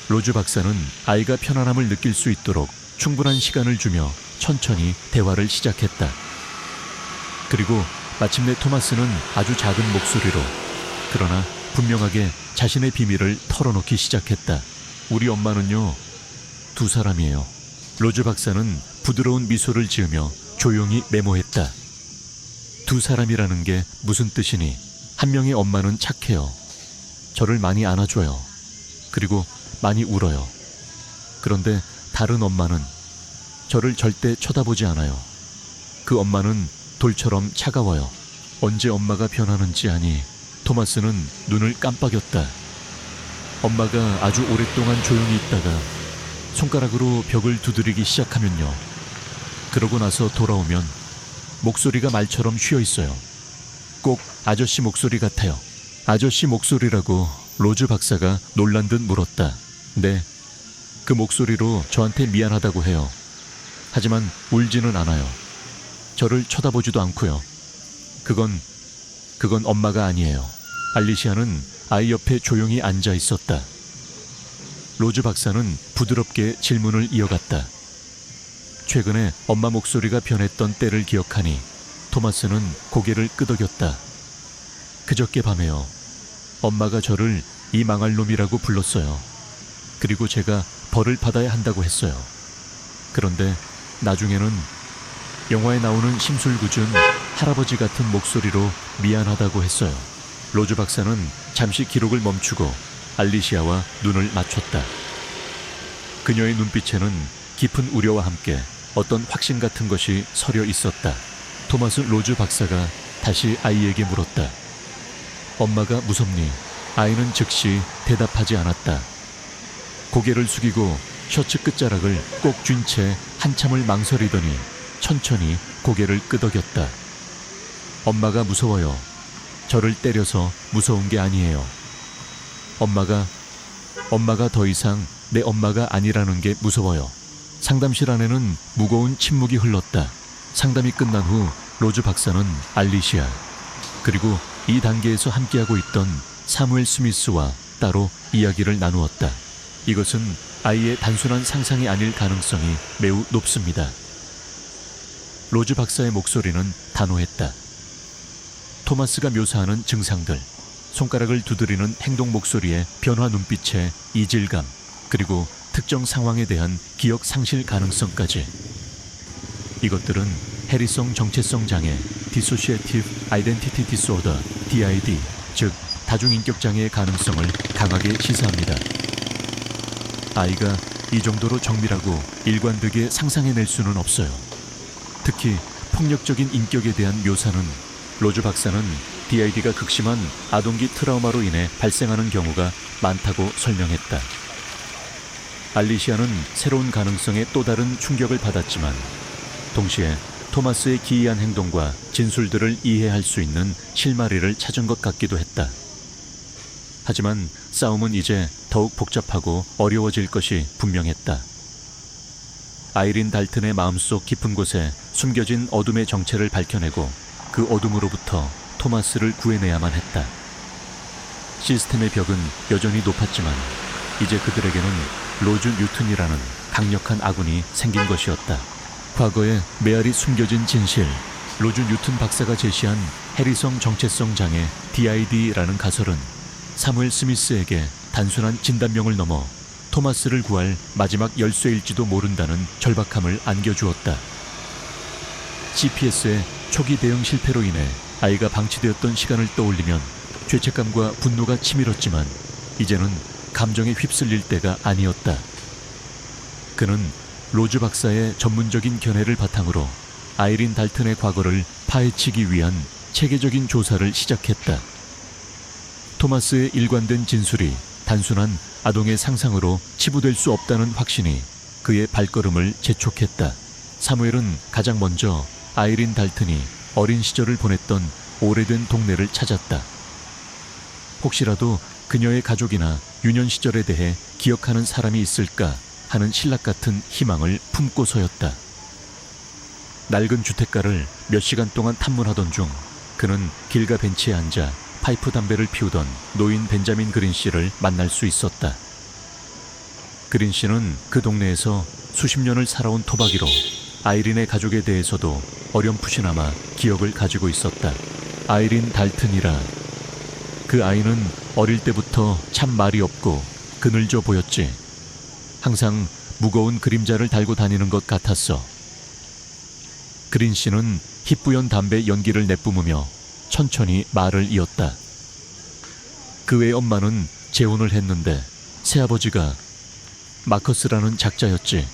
로즈 박사는 아이가 편안함을 느낄 수 있도록 충분한 시간을 주며 천천히 대화를 시작했다. 그리고 마침내 토마스는 아주 작은 목소리로, 그러나 분명하게 자신의 비밀을 털어놓기 시작했다. 우리 엄마는요, 두 사람이에요. 로즈 박사는 부드러운 미소를 지으며 조용히 메모했다. 두 사람이라는 게 무슨 뜻이니? 한 명의 엄마는 착해요. 저를 많이 안아줘요. 그리고 많이 울어요. 그런데 다른 엄마는 저를 절대 쳐다보지 않아요. 그 엄마는 돌처럼 차가워요. 언제 엄마가 변하는지 아니, 토마스는 눈을 깜빡였다. 엄마가 아주 오랫동안 조용히 있다가 손가락으로 벽을 두드리기 시작하면요. 그러고 나서 돌아오면 목소리가 말처럼 쉬어 있어요. 꼭 아저씨 목소리 같아요. 아저씨 목소리라고 로즈 박사가 놀란 듯 물었다. 네, 그 목소리로 저한테 미안하다고 해요. 하지만 울지는 않아요. 저를 쳐다보지도 않고요. 그건 엄마가 아니에요. 알리시아는 아이 옆에 조용히 앉아 있었다. 로즈 박사는 부드럽게 질문을 이어갔다. 최근에 엄마 목소리가 변했던 때를 기억하니 토마스는 고개를 끄덕였다. 그저께 밤에요. 엄마가 저를 이 망할 놈이라고 불렀어요. 그리고 제가 벌을 받아야 한다고 했어요. 그런데 나중에는 영화에 나오는 심술궂은 할아버지 같은 목소리로 미안하다고 했어요. 로즈 박사는 잠시 기록을 멈추고 알리시아와 눈을 맞췄다. 그녀의 눈빛에는 깊은 우려와 함께 어떤 확신 같은 것이 서려 있었다. 토마스 로즈 박사가 다시 아이에게 물었다. 엄마가 무섭니? 아이는 즉시 대답하지 않았다. 고개를 숙이고 셔츠 끝자락을 꼭 쥔 채 한참을 망설이더니 천천히 고개를 끄덕였다. 엄마가 무서워요. 저를 때려서 무서운 게 아니에요. 엄마가 더 이상 내 엄마가 아니라는 게 무서워요. 상담실 안에는 무거운 침묵이 흘렀다. 상담이 끝난 후 로즈 박사는 알리시아, 그리고 이 단계에서 함께하고 있던 사무엘 스미스와 따로 이야기를 나누었다. 이것은 아이의 단순한 상상이 아닐 가능성이 매우 높습니다. 로즈 박사의 목소리는 단호했다. 토마스가 묘사하는 증상들, 손가락을 두드리는 행동 목소리의 변화 눈빛의 이질감, 그리고 특정 상황에 대한 기억 상실 가능성까지. 이것들은 해리성 정체성 장애, Dissociative Identity Disorder, DID, 즉 다중인격 장애의 가능성을 강하게 시사합니다. 아이가 이 정도로 정밀하고 일관되게 상상해낼 수는 없어요. 특히 폭력적인 인격에 대한 묘사는 로즈 박사는 DID가 극심한 아동기 트라우마로 인해 발생하는 경우가 많다고 설명했다. 알리시아는 새로운 가능성에 또 다른 충격을 받았지만 동시에 토마스의 기이한 행동과 진술들을 이해할 수 있는 실마리를 찾은 것 같기도 했다. 하지만 싸움은 이제 더욱 복잡하고 어려워질 것이 분명했다. 아이린 달튼의 마음속 깊은 곳에 숨겨진 어둠의 정체를 밝혀내고 그 어둠으로부터 토마스를 구해내야만 했다. 시스템의 벽은 여전히 높았지만 이제 그들에게는 로즈 뉴튼이라는 강력한 아군이 생긴 것이었다. 과거에 메아리 숨겨진 진실, 로즈 뉴튼 박사가 제시한 해리성 정체성 장애 DID라는 가설은 사무엘 스미스에게 단순한 진단명을 넘어 토마스를 구할 마지막 열쇠일지도 모른다는 절박함을 안겨주었다. CPS의 초기 대응 실패로 인해 아이가 방치되었던 시간을 떠올리면 죄책감과 분노가 치밀었지만 이제는 감정에 휩쓸릴 때가 아니었다. 그는 로즈 박사의 전문적인 견해를 바탕으로 아이린 달튼의 과거를 파헤치기 위한 체계적인 조사를 시작했다. 토마스의 일관된 진술이 단순한 아동의 상상으로 치부될 수 없다는 확신이 그의 발걸음을 재촉했다. 사무엘은 가장 먼저 아이린 달튼이 어린 시절을 보냈던 오래된 동네를 찾았다. 혹시라도 그녀의 가족이나 유년 시절에 대해 기억하는 사람이 있을까 하는 신락 같은 희망을 품고서였다. 낡은 주택가를 몇 시간 동안 탐문하던 중 그는 길가 벤치에 앉아 파이프 담배를 피우던 노인 벤자민 그린 씨를 만날 수 있었다. 그린 씨는 그 동네에서 수십 년을 살아온 토박이로 아이린의 가족에 대해서도 어렴풋이나마 기억을 가지고 있었다. 아이린 달튼이라. 그 아이는 어릴 때부터 참 말이 없고 그늘져 보였지. 항상 무거운 그림자를 달고 다니는 것 같았어. 그린 씨는 희뿌연 담배 연기를 내뿜으며 천천히 말을 이었다. 그 외 엄마는 재혼을 했는데 새아버지가 마커스라는 작자였지.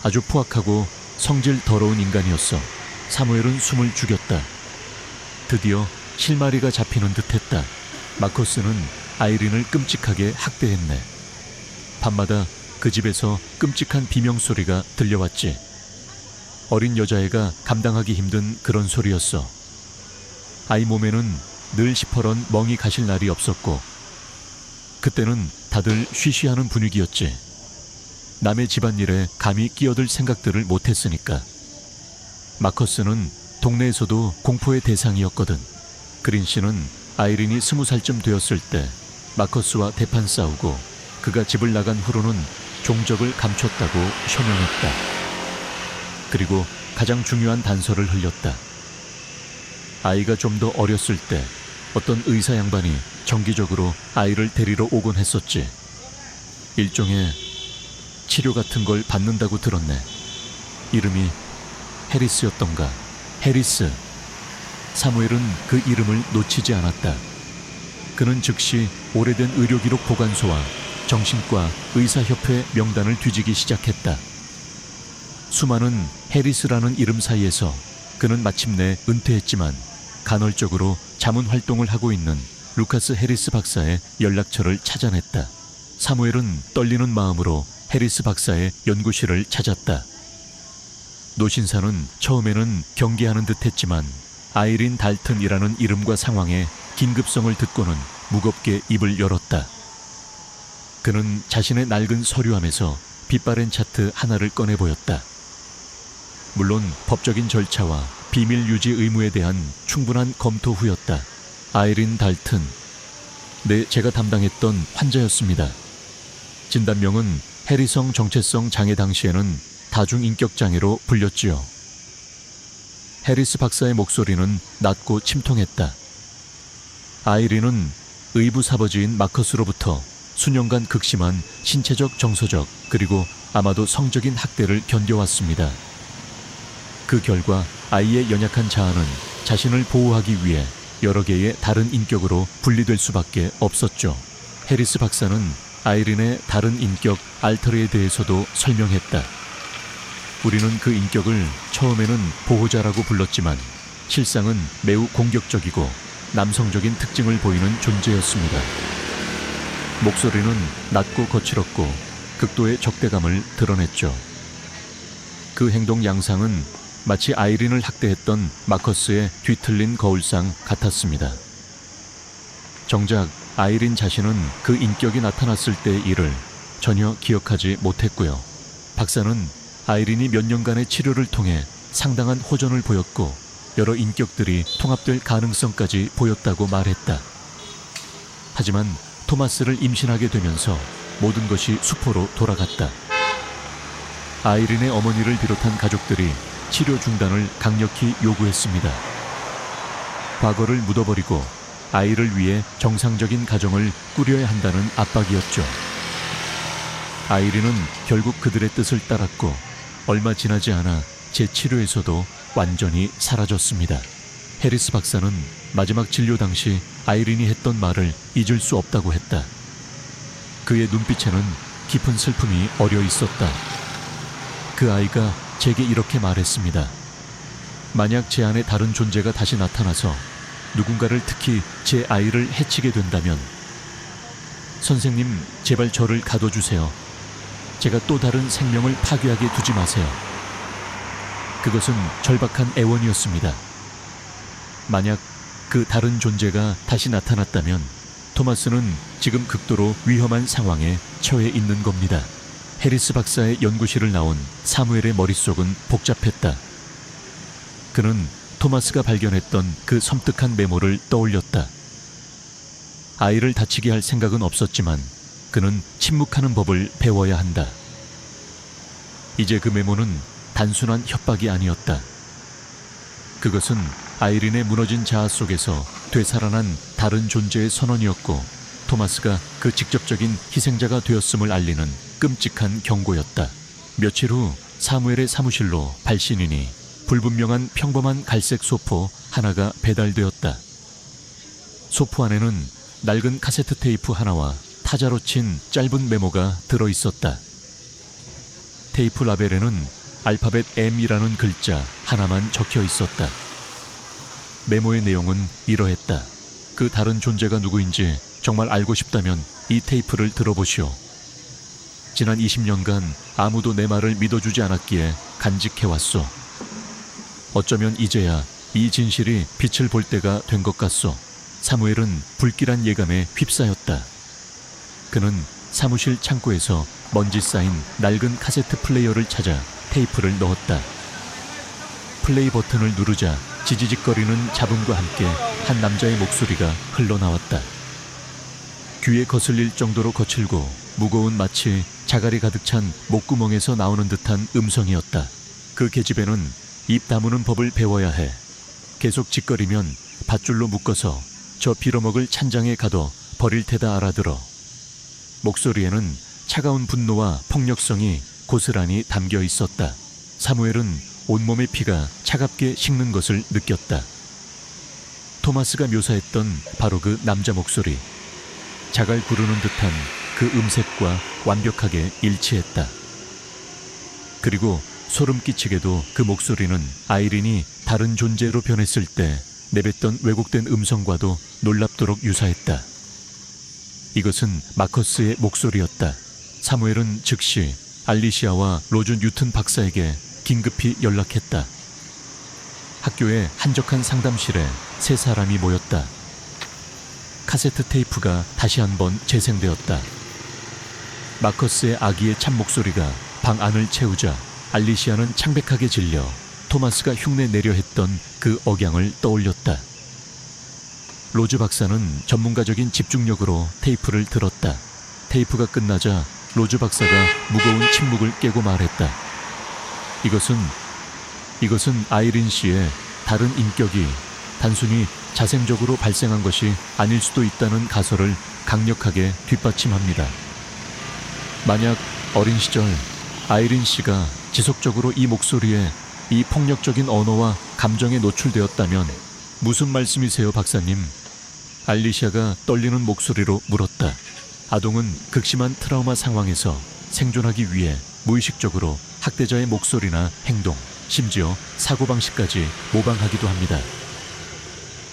아주 포악하고 성질 더러운 인간이었어. 사무엘은 숨을 죽였다. 드디어 실마리가 잡히는 듯했다. 마커스는 아이린을 끔찍하게 학대했네. 밤마다 그 집에서 끔찍한 비명소리가 들려왔지. 어린 여자애가 감당하기 힘든 그런 소리였어. 아이 몸에는 늘 시퍼런 멍이 가실 날이 없었고 그때는 다들 쉬쉬하는 분위기였지. 남의 집안일에 감히 끼어들 생각들을 못했으니까. 마커스는 동네에서도 공포의 대상이었거든. 그린 씨는 아이린이 20살쯤 되었을 때 마커스와 대판 싸우고 그가 집을 나간 후로는 종적을 감췄다고 쇼명했다. 그리고 가장 중요한 단서를 흘렸다. 아이가 좀 더 어렸을 때 어떤 의사 양반이 정기적으로 아이를 데리러 오곤 했었지. 일종의 치료 같은 걸 받는다고 들었네. 이름이 해리스였던가. 해리스. 사무엘은 그 이름을 놓치지 않았다. 그는 즉시 오래된 의료기록 보관소와 정신과 의사협회 명단을 뒤지기 시작했다. 수많은 해리스라는 이름 사이에서 그는 마침내 은퇴했지만 간헐적으로 자문 활동을 하고 있는 루카스 해리스 박사의 연락처를 찾아냈다. 사무엘은 떨리는 마음으로 해리스 박사의 연구실을 찾았다. 노신사는 처음에는 경계하는 듯했지만 아이린 달튼이라는 이름과 상황의 긴급성을 듣고는 무겁게 입을 열었다. 그는 자신의 낡은 서류함에서 빛바랜 차트 하나를 꺼내 보였다. 물론 법적인 절차와 비밀 유지 의무에 대한 충분한 검토 후였다. 아이린 달튼. 네, 제가 담당했던 환자였습니다. 진단명은 해리성 정체성 장애, 당시에는 다중인격장애로 불렸지요. 해리스 박사의 목소리는 낮고 침통했다. 아이린은 의부사버지인 마커스로부터 수년간 극심한 신체적, 정서적, 그리고 아마도 성적인 학대를 견뎌왔습니다. 그 결과 아이의 연약한 자아는 자신을 보호하기 위해 여러 개의 다른 인격으로 분리될 수밖에 없었죠. 해리스 박사는 아이린의 다른 인격 알터르에 대해서도 설명했다. 우리는 그 인격을 처음에는 보호자라고 불렀지만 실상은 매우 공격적이고 남성적인 특징을 보이는 존재였습니다. 목소리는 낮고 거칠었고 극도의 적대감을 드러냈죠. 그 행동 양상은 마치 아이린을 학대했던 마커스의 뒤틀린 거울상 같았습니다. 정작 아이린 자신은 그 인격이 나타났을 때의 일을 전혀 기억하지 못했고요. 박사는 아이린이 몇 년간의 치료를 통해 상당한 호전을 보였고 여러 인격들이 통합될 가능성까지 보였다고 말했다. 하지만 토마스를 임신하게 되면서 모든 것이 수포로 돌아갔다. 아이린의 어머니를 비롯한 가족들이 치료 중단을 강력히 요구했습니다. 과거를 묻어버리고 아이를 위해 정상적인 가정을 꾸려야 한다는 압박이었죠. 아이린은 결국 그들의 뜻을 따랐고 얼마 지나지 않아 제 치료에서도 완전히 사라졌습니다. 해리스 박사는 마지막 진료 당시 아이린이 했던 말을 잊을 수 없다고 했다. 그의 눈빛에는 깊은 슬픔이 어려 있었다. 그 아이가 제게 이렇게 말했습니다. 만약 제 안에 다른 존재가 다시 나타나서 누군가를, 특히 제 아이를 해치게 된다면 선생님, 제발 저를 가둬주세요. 제가 또 다른 생명을 파괴하게 두지 마세요. 그것은 절박한 애원이었습니다. 만약 그 다른 존재가 다시 나타났다면 토마스는 지금 극도로 위험한 상황에 처해 있는 겁니다. 해리스 박사의 연구실을 나온 사무엘의 머릿속은 복잡했다. 그는 토마스가 발견했던 그 섬뜩한 메모를 떠올렸다. 아이를 다치게 할 생각은 없었지만 그는 침묵하는 법을 배워야 한다. 이제 그 메모는 단순한 협박이 아니었다. 그것은 아이린의 무너진 자아 속에서 되살아난 다른 존재의 선언이었고, 토마스가 그 직접적인 희생자가 되었음을 알리는 끔찍한 경고였다. 며칠 후 사무엘의 사무실로 발신인이 불분명한 평범한 갈색 소포 하나가 배달되었다. 소포 안에는 낡은 카세트 테이프 하나와 타자로 친 짧은 메모가 들어있었다. 테이프 라벨에는 알파벳 M이라는 글자 하나만 적혀 있었다. 메모의 내용은 이러했다. 그 다른 존재가 누구인지 정말 알고 싶다면 이 테이프를 들어보시오. 지난 20년간 아무도 내 말을 믿어주지 않았기에 간직해왔소. 어쩌면 이제야 이 진실이 빛을 볼 때가 된 것 같소. 사무엘은 불길한 예감에 휩싸였다. 그는 사무실 창고에서 먼지 쌓인 낡은 카세트 플레이어를 찾아 테이프를 넣었다. 플레이 버튼을 누르자 지지직거리는 잡음과 함께 한 남자의 목소리가 흘러나왔다. 귀에 거슬릴 정도로 거칠고 무거운 마치 자갈이 가득 찬 목구멍에서 나오는 듯한 음성이었다. 그 계집애는 입 다무는 법을 배워야 해. 계속 짓거리면 밧줄로 묶어서 저 빌어먹을 찬장에 가둬 버릴 테다 알아들어. 목소리에는 차가운 분노와 폭력성이 고스란히 담겨 있었다. 사무엘은 온몸의 피가 차갑게 식는 것을 느꼈다. 토마스가 묘사했던 바로 그 남자 목소리. 자갈 구르는 듯한 그 음색과 완벽하게 일치했다. 그리고 소름 끼치게도 그 목소리는 아이린이 다른 존재로 변했을 때 내뱉던 왜곡된 음성과도 놀랍도록 유사했다. 이것은 마커스의 목소리였다. 사무엘은 즉시 알리시아와 로즈 뉴튼 박사에게 긴급히 연락했다. 학교의 한적한 상담실에 세 사람이 모였다. 카세트 테이프가 다시 한번 재생되었다. 마커스의 아기의 참 목소리가 방 안을 채우자 알리시아는 창백하게 질려 토마스가 흉내 내려 했던 그 억양을 떠올렸다. 로즈 박사는 전문가적인 집중력으로 테이프를 들었다. 테이프가 끝나자 로즈 박사가 무거운 침묵을 깨고 말했다. 이것은 아이린 씨의 다른 인격이 단순히 자생적으로 발생한 것이 아닐 수도 있다는 가설을 강력하게 뒷받침합니다. 만약 어린 시절 아이린 씨가 지속적으로 이 목소리에, 이 폭력적인 언어와 감정에 노출되었다면 무슨 말씀이세요, 박사님? 알리시아가 떨리는 목소리로 물었다. 아동은 극심한 트라우마 상황에서 생존하기 위해 무의식적으로 학대자의 목소리나 행동, 심지어 사고방식까지 모방하기도 합니다.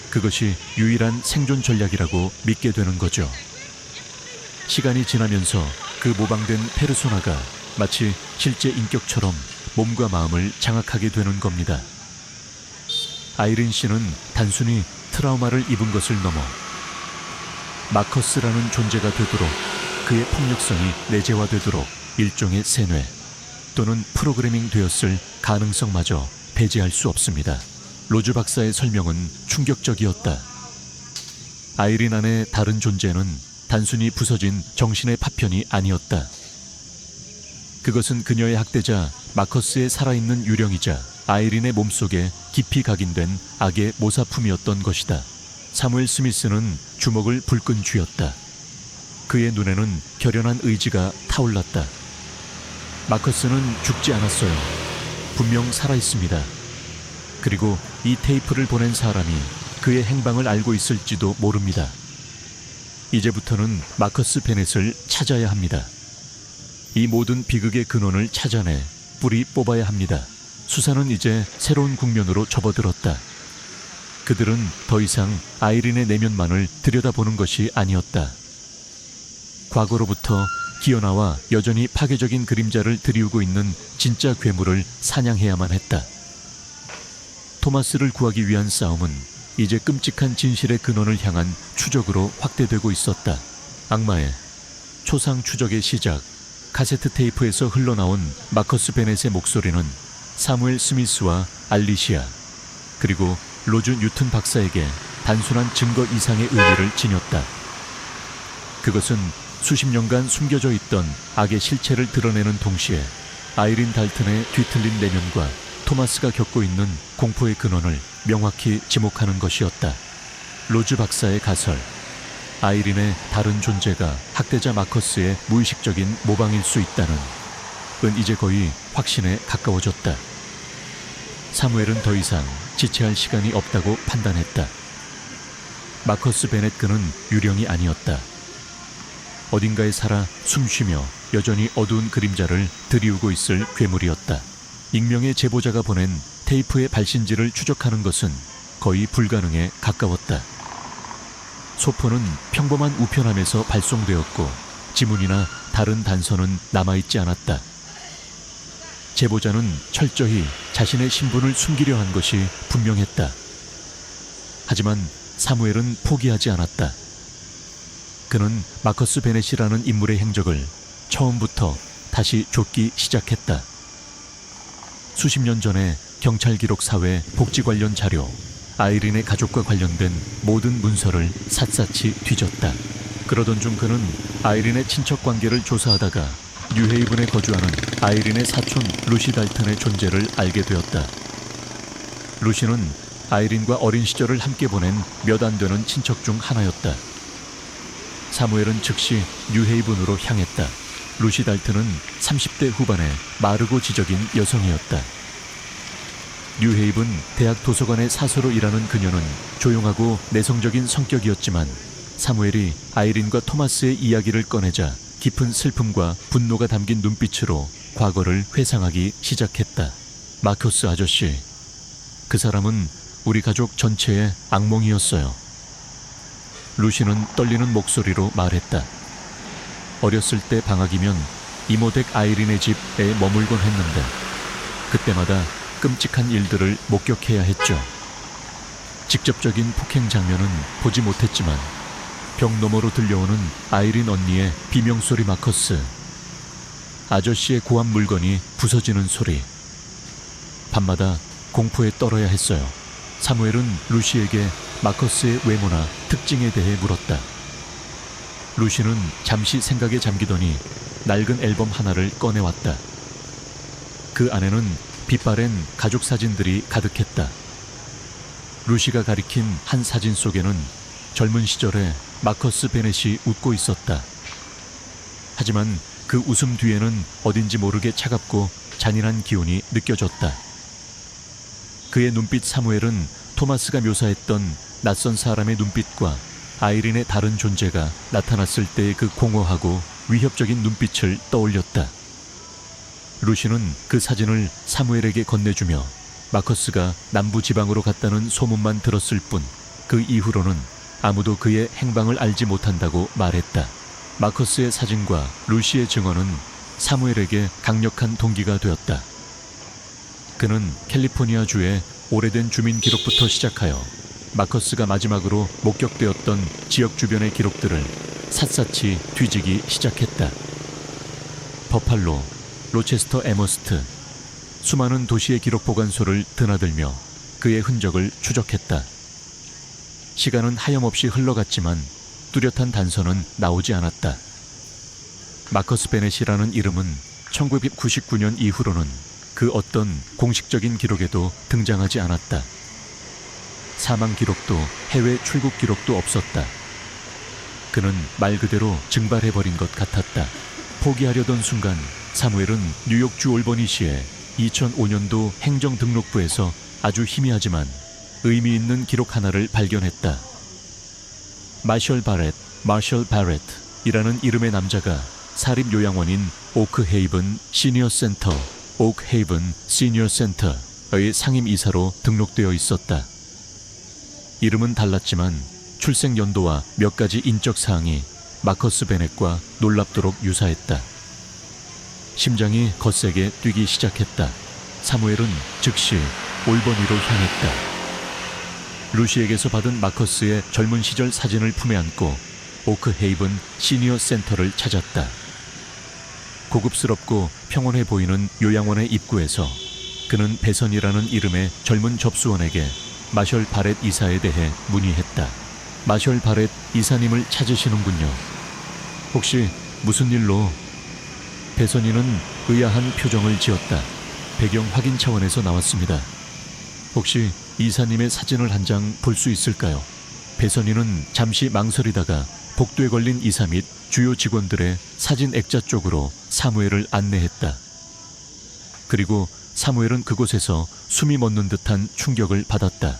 그것이 유일한 생존 전략이라고 믿게 되는 거죠. 시간이 지나면서 그 모방된 페르소나가 마치 실제 인격처럼 몸과 마음을 장악하게 되는 겁니다. 아이린 씨는 단순히 트라우마를 입은 것을 넘어 마커스라는 존재가 되도록, 그의 폭력성이 내재화되도록 일종의 세뇌 또는 프로그래밍 되었을 가능성마저 배제할 수 없습니다. 로즈 박사의 설명은 충격적이었다. 아이린 안의 다른 존재는 단순히 부서진 정신의 파편이 아니었다. 그것은 그녀의 학대자 마커스의 살아있는 유령이자 아이린의 몸속에 깊이 각인된 악의 모사품이었던 것이다. 사무엘 스미스는 주먹을 불끈 쥐었다. 그의 눈에는 결연한 의지가 타올랐다. 마커스는 죽지 않았어요. 분명 살아있습니다. 그리고 이 테이프를 보낸 사람이 그의 행방을 알고 있을지도 모릅니다. 이제부터는 마커스 베넷을 찾아야 합니다. 이 모든 비극의 근원을 찾아내 뿌리 뽑아야 합니다. 수사는 이제 새로운 국면으로 접어들었다. 그들은 더 이상 아이린의 내면만을 들여다보는 것이 아니었다. 과거로부터 기어나와 여전히 파괴적인 그림자를 드리우고 있는 진짜 괴물을 사냥해야만 했다. 토마스를 구하기 위한 싸움은 이제 끔찍한 진실의 근원을 향한 추적으로 확대되고 있었다. 악마의 초상 추적의 시작. 카세트 테이프에서 흘러나온 마커스 베넷의 목소리는 사무엘 스미스와 알리시아 그리고 로즈 뉴튼 박사에게 단순한 증거 이상의 의미를 지녔다. 그것은 수십 년간 숨겨져 있던 악의 실체를 드러내는 동시에 아이린 달튼의 뒤틀린 내면과 토마스가 겪고 있는 공포의 근원을 명확히 지목하는 것이었다. 로즈 박사의 가설, 아이린의 다른 존재가 학대자 마커스의 무의식적인 모방일 수 있다는 은 이제 거의 확신에 가까워졌다. 사무엘은 더 이상 지체할 시간이 없다고 판단했다. 마커스 베넷 그는 유령이 아니었다. 어딘가에 살아 숨쉬며 여전히 어두운 그림자를 들이우고 있을 괴물이었다. 익명의 제보자가 보낸 테이프의 발신지를 추적하는 것은 거의 불가능에 가까웠다. 소포는 평범한 우편함에서 발송되었고 지문이나 다른 단서는 남아있지 않았다. 제보자는 철저히 자신의 신분을 숨기려 한 것이 분명했다. 하지만 사무엘은 포기하지 않았다. 그는 마커스 베넷이라는 인물의 행적을 처음부터 다시 쫓기 시작했다. 수십 년 전에 경찰 기록 사회 복지 관련 자료, 아이린의 가족과 관련된 모든 문서를 샅샅이 뒤졌다. 그러던 중 그는 아이린의 친척 관계를 조사하다가 뉴헤이븐에 거주하는 아이린의 사촌 루시 달튼의 존재를 알게 되었다. 루시는 아이린과 어린 시절을 함께 보낸 몇 안 되는 친척 중 하나였다. 사무엘은 즉시 뉴헤이븐으로 향했다. 루시 달튼은 30대 후반의 마르고 지적인 여성이었다. 뉴헤이븐 대학 도서관의 사서로 일하는 그녀는 조용하고 내성적인 성격이었지만 사무엘이 아이린과 토마스의 이야기를 꺼내자 깊은 슬픔과 분노가 담긴 눈빛으로 과거를 회상하기 시작했다. 마커스 아저씨, 그 사람은 우리 가족 전체의 악몽이었어요. 루시는 떨리는 목소리로 말했다. 어렸을 때 방학이면 이모댁 아이린의 집에 머물곤 했는데 그때마다 끔찍한 일들을 목격해야 했죠. 직접적인 폭행 장면은 보지 못했지만 벽 너머로 들려오는 아이린 언니의 비명소리, 마커스 아저씨의 고압 물건이 부서지는 소리, 밤마다 공포에 떨어야 했어요. 사무엘은 루시에게 마커스의 외모나 특징에 대해 물었다. 루시는 잠시 생각에 잠기더니 낡은 앨범 하나를 꺼내왔다. 그 안에는 빛바랜 가족 사진들이 가득했다. 루시가 가리킨 한 사진 속에는 젊은 시절에 마커스 베넷이 웃고 있었다. 하지만 그 웃음 뒤에는 어딘지 모르게 차갑고 잔인한 기운이 느껴졌다. 그의 눈빛, 사무엘은 토마스가 묘사했던 낯선 사람의 눈빛과 아이린의 다른 존재가 나타났을 때의 그 공허하고 위협적인 눈빛을 떠올렸다. 루시는 그 사진을 사무엘에게 건네주며 마커스가 남부 지방으로 갔다는 소문만 들었을 뿐 그 이후로는 아무도 그의 행방을 알지 못한다고 말했다. 마커스의 사진과 루시의 증언은 사무엘에게 강력한 동기가 되었다. 그는 캘리포니아주의 오래된 주민 기록부터 시작하여 마커스가 마지막으로 목격되었던 지역 주변의 기록들을 샅샅이 뒤지기 시작했다. 버팔로, 로체스터, 애머스트, 수많은 도시의 기록 보관소를 드나들며 그의 흔적을 추적했다. 시간은 하염없이 흘러갔지만 뚜렷한 단서는 나오지 않았다. 마커스 베넷이라는 이름은 1999년 이후로는 그 어떤 공식적인 기록에도 등장하지 않았다. 사망 기록도 해외 출국 기록도 없었다. 그는 말 그대로 증발해버린 것 같았다. 포기하려던 순간 사무엘은 뉴욕주 올버니시의 2005년도 행정등록부에서 아주 희미하지만 의미 있는 기록 하나를 발견했다. 마셜 바렛이라는 이름의 남자가 사립요양원인 오크헤이븐 시니어 센터의 상임이사로 등록되어 있었다. 이름은 달랐지만 출생 연도와 몇 가지 인적 사항이 마커스 베넷과 놀랍도록 유사했다. 심장이 거세게 뛰기 시작했다. 사무엘은 즉시 올버니로 향했다. 루시에게서 받은 마커스의 젊은 시절 사진을 품에 안고 오크헤이븐 시니어 센터를 찾았다. 고급스럽고 평온해 보이는 요양원의 입구에서 그는 배선이라는 이름의 젊은 접수원에게 마셜 바렛 이사에 대해 문의했다. 마셜 바렛 이사님을 찾으시는군요. 혹시 무슨 일로? 배선이는 의아한 표정을 지었다. 배경 확인 차원에서 나왔습니다. 혹시 이사님의 사진을 한 장 볼 수 있을까요? 배선희는 잠시 망설이다가 복도에 걸린 이사 및 주요 직원들의 사진 액자 쪽으로 사무엘을 안내했다. 그리고 사무엘은 그곳에서 숨이 멎는 듯한 충격을 받았다.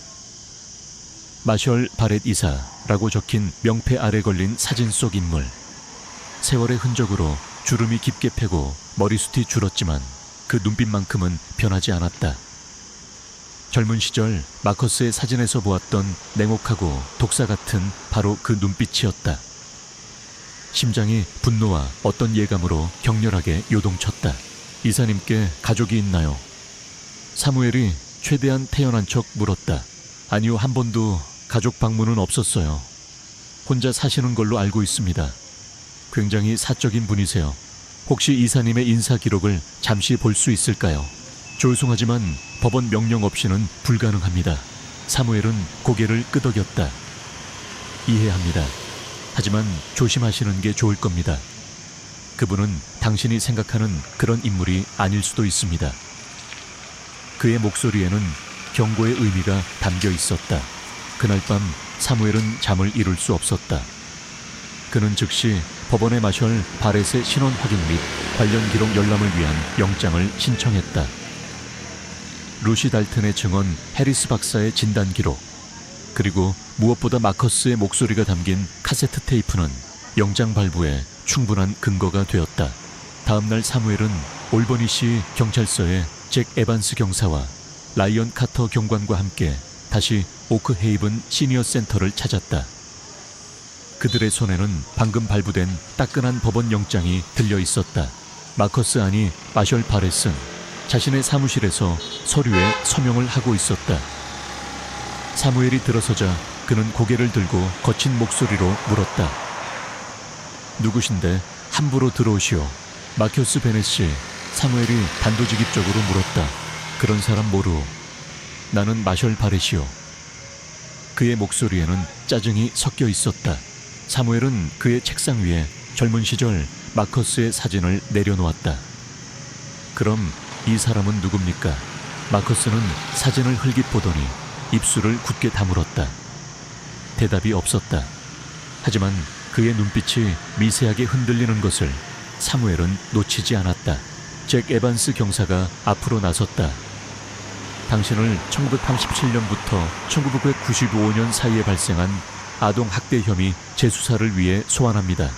마셜 바렛 이사라고 적힌 명패 아래 걸린 사진 속 인물. 세월의 흔적으로 주름이 깊게 패고 머리숱이 줄었지만 그 눈빛만큼은 변하지 않았다. 젊은 시절 마커스의 사진에서 보았던 냉혹하고 독사 같은 바로 그 눈빛이었다. 심장이 분노와 어떤 예감으로 격렬하게 요동쳤다. 이사님께 가족이 있나요? 사무엘이 최대한 태연한 척 물었다. 아니요, 한 번도 가족 방문은 없었어요. 혼자 사시는 걸로 알고 있습니다. 굉장히 사적인 분이세요. 혹시 이사님의 인사 기록을 잠시 볼 수 있을까요? 죄송하지만 법원 명령 없이는 불가능합니다. 사무엘은 고개를 끄덕였다. 이해합니다. 하지만 조심하시는 게 좋을 겁니다. 그분은 당신이 생각하는 그런 인물이 아닐 수도 있습니다. 그의 목소리에는 경고의 의미가 담겨 있었다. 그날 밤 사무엘은 잠을 이룰 수 없었다. 그는 즉시 법원에 마셜 바렛의 신원 확인 및 관련 기록 열람을 위한 영장을 신청했다. 루시 달튼의 증언, 해리스 박사의 진단 기록, 그리고 무엇보다 마커스의 목소리가 담긴 카세트 테이프는 영장 발부에 충분한 근거가 되었다. 다음날 사무엘은 올버니시 경찰서에 잭 에반스 경사와 라이언 카터 경관과 함께 다시 오크 헤이븐 시니어 센터를 찾았다. 그들의 손에는 방금 발부된 따끈한 법원 영장이 들려 있었다. 마커스 아니 마셜 바렛은 자신의 사무실에서 서류에 서명을 하고 있었다. 사무엘이 들어서자 그는 고개를 들고 거친 목소리로 물었다. 누구신데 함부로 들어오시오. 마큐스 베넷 씨. 사무엘이 단도직입적으로 물었다. 그런 사람 모르오. 나는 마셜 바렛이오. 그의 목소리에는 짜증이 섞여 있었다. 사무엘은 그의 책상 위에 젊은 시절 마커스의 사진을 내려놓았다. 그럼 이 사람은 누굽니까? 마커스는 사진을 흘깃 보더니 입술을 굳게 다물었다. 대답이 없었다. 하지만 그의 눈빛이 미세하게 흔들리는 것을 사무엘은 놓치지 않았다. 잭 에반스 경사가 앞으로 나섰다. 당신을 1937년부터 1995년 사이에 발생한 아동학대 혐의 재수사를 위해 소환합니다.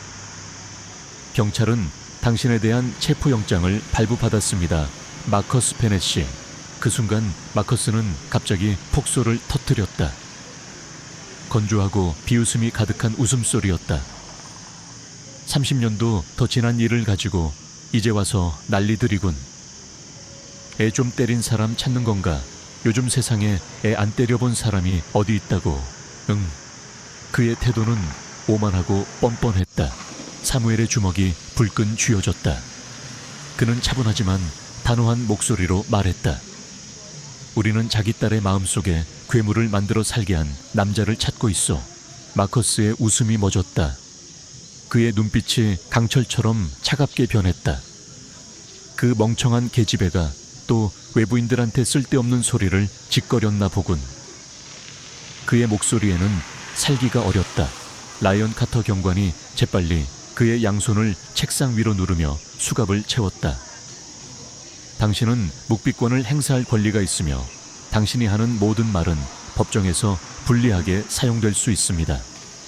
경찰은 당신에 대한 체포영장을 발부받았습니다. 마커스 베넷 씨. 그 순간 마커스는 갑자기 폭소를 터뜨렸다. 건조하고 비웃음이 가득한 웃음소리였다. 30년도 더 지난 일을 가지고 이제 와서 난리들이군. 애 좀 때린 사람 찾는 건가? 요즘 세상에 애 안 때려본 사람이 어디 있다고. 응. 그의 태도는 오만하고 뻔뻔했다. 사무엘의 주먹이 불끈 쥐어졌다. 그는 차분하지만 단호한 목소리로 말했다. 우리는 자기 딸의 마음속에 괴물을 만들어 살게 한 남자를 찾고 있어. 마커스의 웃음이 멎었다. 그의 눈빛이 강철처럼 차갑게 변했다. 그 멍청한 계집애가 또 외부인들한테 쓸데없는 소리를 짓거렸나 보군. 그의 목소리에는 살기가 어렸다. 라이언 카터 경관이 재빨리 그의 양손을 책상 위로 누르며 수갑을 채웠다. 당신은 묵비권을 행사할 권리가 있으며 당신이 하는 모든 말은 법정에서 불리하게 사용될 수 있습니다.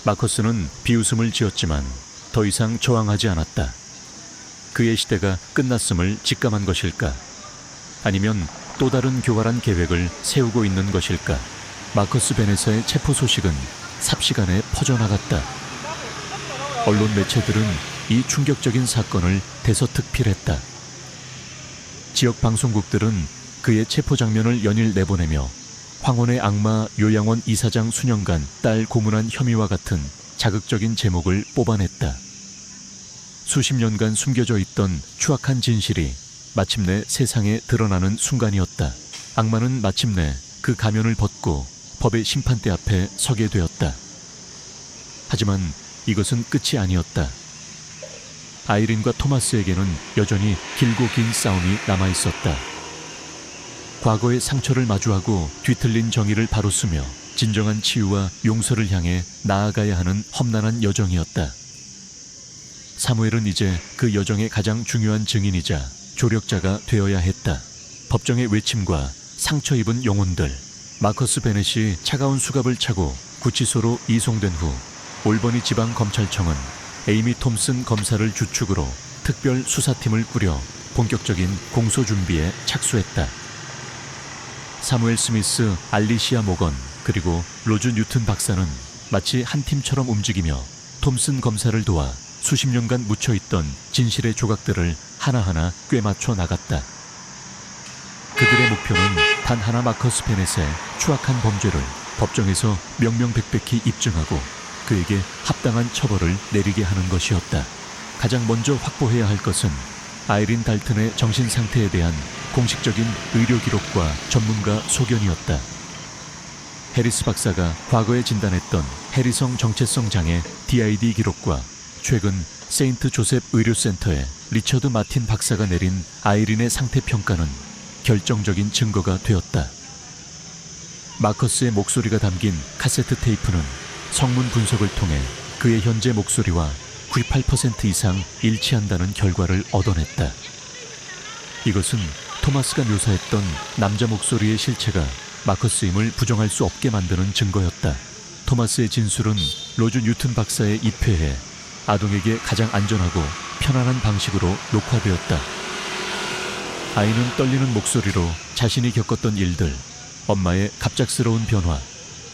마커스는 비웃음을 지었지만 더 이상 저항하지 않았다. 그의 시대가 끝났음을 직감한 것일까? 아니면 또 다른 교활한 계획을 세우고 있는 것일까? 마커스 베넷의 체포 소식은 삽시간에 퍼져나갔다. 언론 매체들은 이 충격적인 사건을 대서특필했다. 지역 방송국들은 그의 체포 장면을 연일 내보내며 황혼의 악마 요양원 이사장 수년간 딸 고문한 혐의와 같은 자극적인 제목을 뽑아냈다. 수십 년간 숨겨져 있던 추악한 진실이 마침내 세상에 드러나는 순간이었다. 악마는 마침내 그 가면을 벗고 법의 심판대 앞에 서게 되었다. 하지만 이것은 끝이 아니었다. 아이린과 토마스에게는 여전히 길고 긴 싸움이 남아있었다. 과거의 상처를 마주하고 뒤틀린 정의를 바로 쓰며 진정한 치유와 용서를 향해 나아가야 하는 험난한 여정이었다. 사무엘은 이제 그 여정의 가장 중요한 증인이자 조력자가 되어야 했다. 법정의 외침과 상처 입은 영혼들, 마커스 베넷이 차가운 수갑을 차고 구치소로 이송된 후 올버니 지방검찰청은 에이미 톰슨 검사를 주축으로 특별 수사팀을 꾸려 본격적인 공소 준비에 착수했다. 사무엘 스미스, 알리시아 모건, 그리고 로즈 뉴튼 박사는 마치 한 팀처럼 움직이며 톰슨 검사를 도와 수십 년간 묻혀있던 진실의 조각들을 하나하나 꿰맞춰 나갔다. 그들의 목표는 단 하나 마커스 베넷의 추악한 범죄를 법정에서 명명백백히 입증하고 그에게 합당한 처벌을 내리게 하는 것이었다. 가장 먼저 확보해야 할 것은 아이린 달튼의 정신 상태에 대한 공식적인 의료 기록과 전문가 소견이었다. 해리스 박사가 과거에 진단했던 해리성 정체성 장애 DID 기록과 최근 세인트 조셉 의료센터의 리처드 마틴 박사가 내린 아이린의 상태 평가는 결정적인 증거가 되었다. 마커스의 목소리가 담긴 카세트 테이프는 성문 분석을 통해 그의 현재 목소리와 98% 이상 일치한다는 결과를 얻어냈다. 이것은 토마스가 묘사했던 남자 목소리의 실체가 마커스임을 부정할 수 없게 만드는 증거였다. 토마스의 진술은 로즈 뉴튼 박사에 입회해 아동에게 가장 안전하고 편안한 방식으로 녹화되었다. 아이는 떨리는 목소리로 자신이 겪었던 일들, 엄마의 갑작스러운 변화,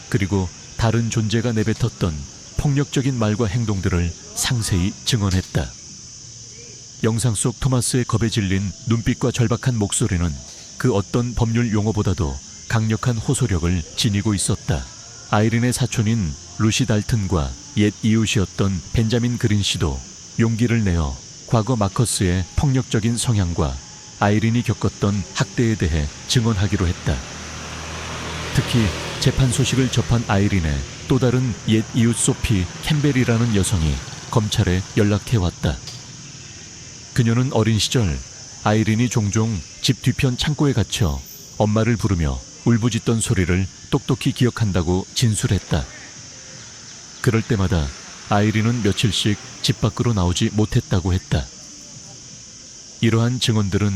그리고 다른 존재가 내뱉었던 폭력적인 말과 행동들을 상세히 증언했다. 영상 속 토마스의 겁에 질린 눈빛과 절박한 목소리는 그 어떤 법률 용어보다도 강력한 호소력을 지니고 있었다. 아이린의 사촌인 루시 달튼과 옛 이웃이었던 벤자민 그린 씨도 용기를 내어 과거 마커스의 폭력적인 성향과 아이린이 겪었던 학대에 대해 증언하기로 했다. 특히 재판 소식을 접한 아이린의 또 다른 옛 이웃 소피 캠벨이라는 여성이 검찰에 연락해왔다. 그녀는 어린 시절 아이린이 종종 집 뒤편 창고에 갇혀 엄마를 부르며 울부짖던 소리를 똑똑히 기억한다고 진술했다. 그럴 때마다 아이린은 며칠씩 집 밖으로 나오지 못했다고 했다. 이러한 증언들은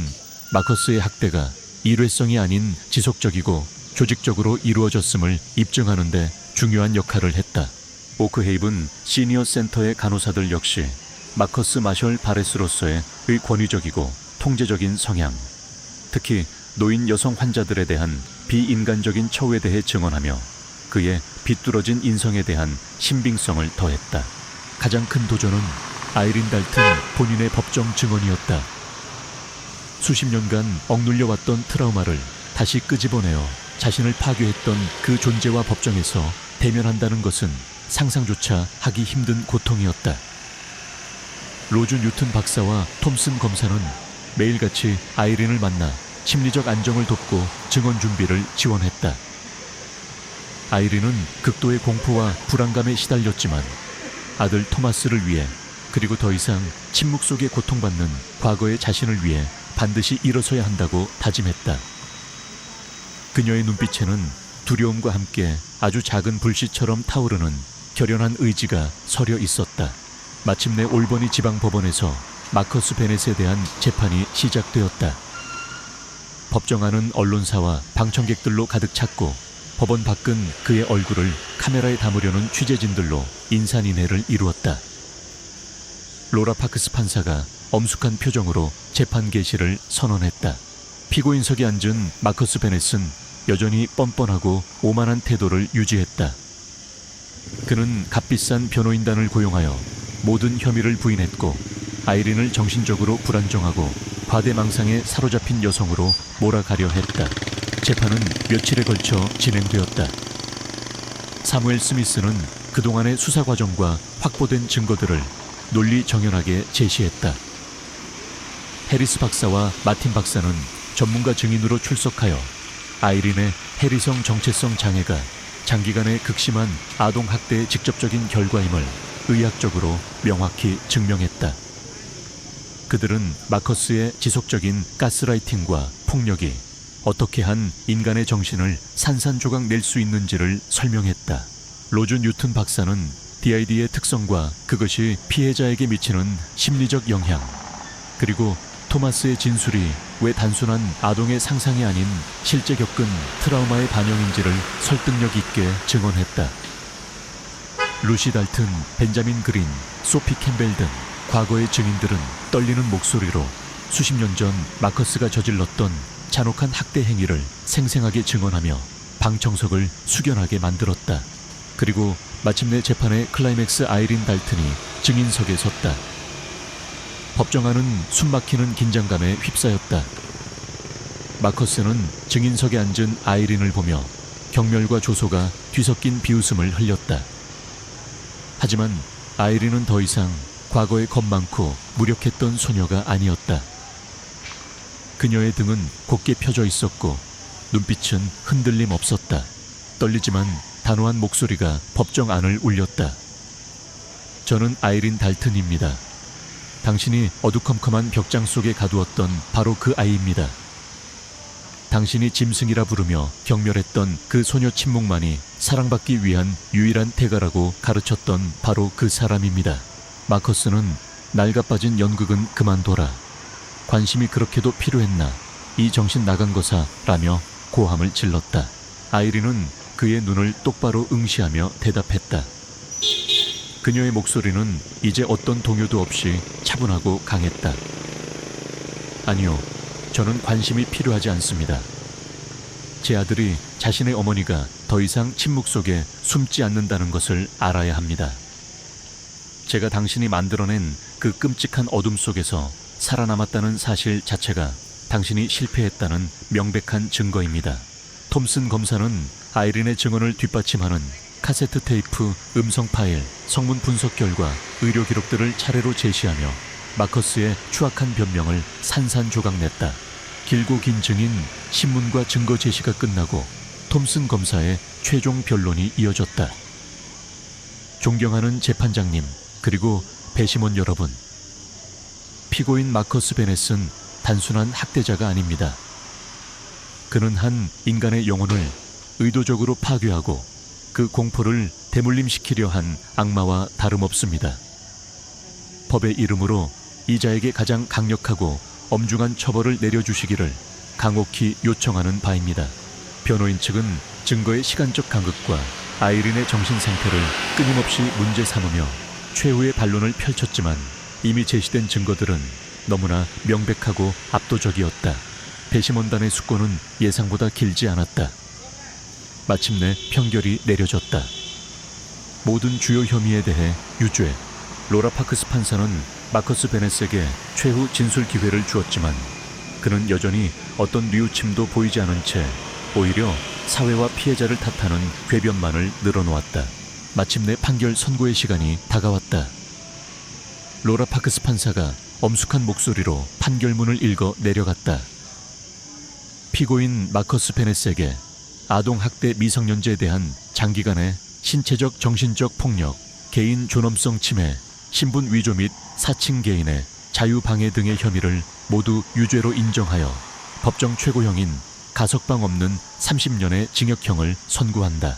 마커스의 학대가 일회성이 아닌 지속적이고 조직적으로 이루어졌음을 입증하는 데 중요한 역할을 했다. 오크헤이븐 시니어 센터의 간호사들 역시 마커스 마셜 바레스로서의 권위적이고 통제적인 성향, 특히 노인 여성 환자들에 대한 비인간적인 처우에 대해 증언하며 그의 비뚤어진 인성에 대한 신빙성을 더했다. 가장 큰 도전은 아이린 달튼 본인의 법정 증언이었다. 수십 년간 억눌려왔던 트라우마를 다시 끄집어내어 자신을 파괴했던 그 존재와 법정에서 대면한다는 것은 상상조차 하기 힘든 고통이었다. 로즈 뉴튼 박사와 톰슨 검사는 매일같이 아이린을 만나 심리적 안정을 돕고 증언 준비를 지원했다. 아이린은 극도의 공포와 불안감에 시달렸지만 아들 토마스를 위해, 그리고 더 이상 침묵 속에 고통받는 과거의 자신을 위해 반드시 일어서야 한다고 다짐했다. 그녀의 눈빛에는 두려움과 함께 아주 작은 불씨처럼 타오르는 결연한 의지가 서려 있었다. 마침내 올버니 지방법원에서 마커스 베넷에 대한 재판이 시작되었다. 법정 안은 언론사와 방청객들로 가득 찼고 법원 밖은 그의 얼굴을 카메라에 담으려는 취재진들로 인산인해를 이루었다. 로라 파크스 판사가 엄숙한 표정으로 재판 개시를 선언했다. 피고인석에 앉은 마커스 베넷은 여전히 뻔뻔하고 오만한 태도를 유지했다. 그는 값비싼 변호인단을 고용하여 모든 혐의를 부인했고 아이린을 정신적으로 불안정하고 과대망상에 사로잡힌 여성으로 몰아가려 했다. 재판은 며칠에 걸쳐 진행되었다. 사무엘 스미스는 그동안의 수사 과정과 확보된 증거들을 논리정연하게 제시했다. 해리스 박사와 마틴 박사는 전문가 증인으로 출석하여 아이린의 해리성 정체성 장애가 장기간의 극심한 아동 학대의 직접적인 결과임을 의학적으로 명확히 증명했다. 그들은 마커스의 지속적인 가스라이팅과 폭력이 어떻게 한 인간의 정신을 산산조각 낼 수 있는지를 설명했다. 로즈 뉴튼 박사는 DID의 특성과 그것이 피해자에게 미치는 심리적 영향, 그리고 토마스의 진술이 왜 단순한 아동의 상상이 아닌 실제 겪은 트라우마의 반영인지를 설득력 있게 증언했다. 루시 달튼, 벤자민 그린, 소피 캠벨 등 과거의 증인들은 떨리는 목소리로 수십 년 전 마커스가 저질렀던 잔혹한 학대 행위를 생생하게 증언하며 방청석을 숙연하게 만들었다. 그리고 마침내 재판의 클라이맥스 아이린 달튼이 증인석에 섰다. 법정안은 숨막히는 긴장감에 휩싸였다. 마커스는 증인석에 앉은 아이린을 보며 경멸과 조소가 뒤섞인 비웃음을 흘렸다. 하지만 아이린은 더 이상 과거에 겁많고 무력했던 소녀가 아니었다. 그녀의 등은 곧게 펴져 있었고 눈빛은 흔들림 없었다. 떨리지만 단호한 목소리가 법정 안을 울렸다. 저는 아이린 달튼입니다. 당신이 어두컴컴한 벽장 속에 가두었던 바로 그 아이입니다. 당신이 짐승이라 부르며 경멸했던 그 소녀 침묵만이 사랑받기 위한 유일한 대가라고 가르쳤던 바로 그 사람입니다. 마커스는 낡아 빠진 연극은 그만둬라. 관심이 그렇게도 필요했나? 이 정신 나간 거사 라며 고함을 질렀다. 아이린은 그의 눈을 똑바로 응시하며 대답했다. 그녀의 목소리는 이제 어떤 동요도 없이 차분하고 강했다. 아니요, 저는 관심이 필요하지 않습니다. 제 아들이 자신의 어머니가 더 이상 침묵 속에 숨지 않는다는 것을 알아야 합니다. 제가 당신이 만들어낸 그 끔찍한 어둠 속에서 살아남았다는 사실 자체가 당신이 실패했다는 명백한 증거입니다. 톰슨 검사는 아이린의 증언을 뒷받침하는 카세트 테이프, 음성 파일, 성문 분석 결과, 의료 기록들을 차례로 제시하며 마커스의 추악한 변명을 산산조각냈다. 길고 긴 증인, 신문과 증거 제시가 끝나고 톰슨 검사의 최종 변론이 이어졌다. 존경하는 재판장님, 그리고 배심원 여러분. 피고인 마커스 베넷은 단순한 학대자가 아닙니다. 그는 한 인간의 영혼을 의도적으로 파괴하고 그 공포를 대물림시키려 한 악마와 다름없습니다. 법의 이름으로 이자에게 가장 강력하고 엄중한 처벌을 내려주시기를 강옥히 요청하는 바입니다. 변호인 측은 증거의 시간적 간극과 아이린의 정신 상태를 끊임없이 문제 삼으며 최후의 반론을 펼쳤지만 이미 제시된 증거들은 너무나 명백하고 압도적이었다. 배심원단의 숙고는 예상보다 길지 않았다. 마침내 판결이 내려졌다. 모든 주요 혐의에 대해 유죄. 로라 파크스 판사는 마커스 베넷에게 최후 진술 기회를 주었지만 그는 여전히 어떤 뉘우침도 보이지 않은 채 오히려 사회와 피해자를 탓하는 궤변만을 늘어놓았다. 마침내 판결 선고의 시간이 다가왔다. 로라 파크스 판사가 엄숙한 목소리로 판결문을 읽어 내려갔다. 피고인 마커스 베넷에게 아동학대 미성년자에 대한 장기간의 신체적 정신적 폭력, 개인 존엄성 침해, 신분 위조 및 사칭 개인의 자유방해 등의 혐의를 모두 유죄로 인정하여 법정 최고형인 가석방 없는 30년의 징역형을 선고한다.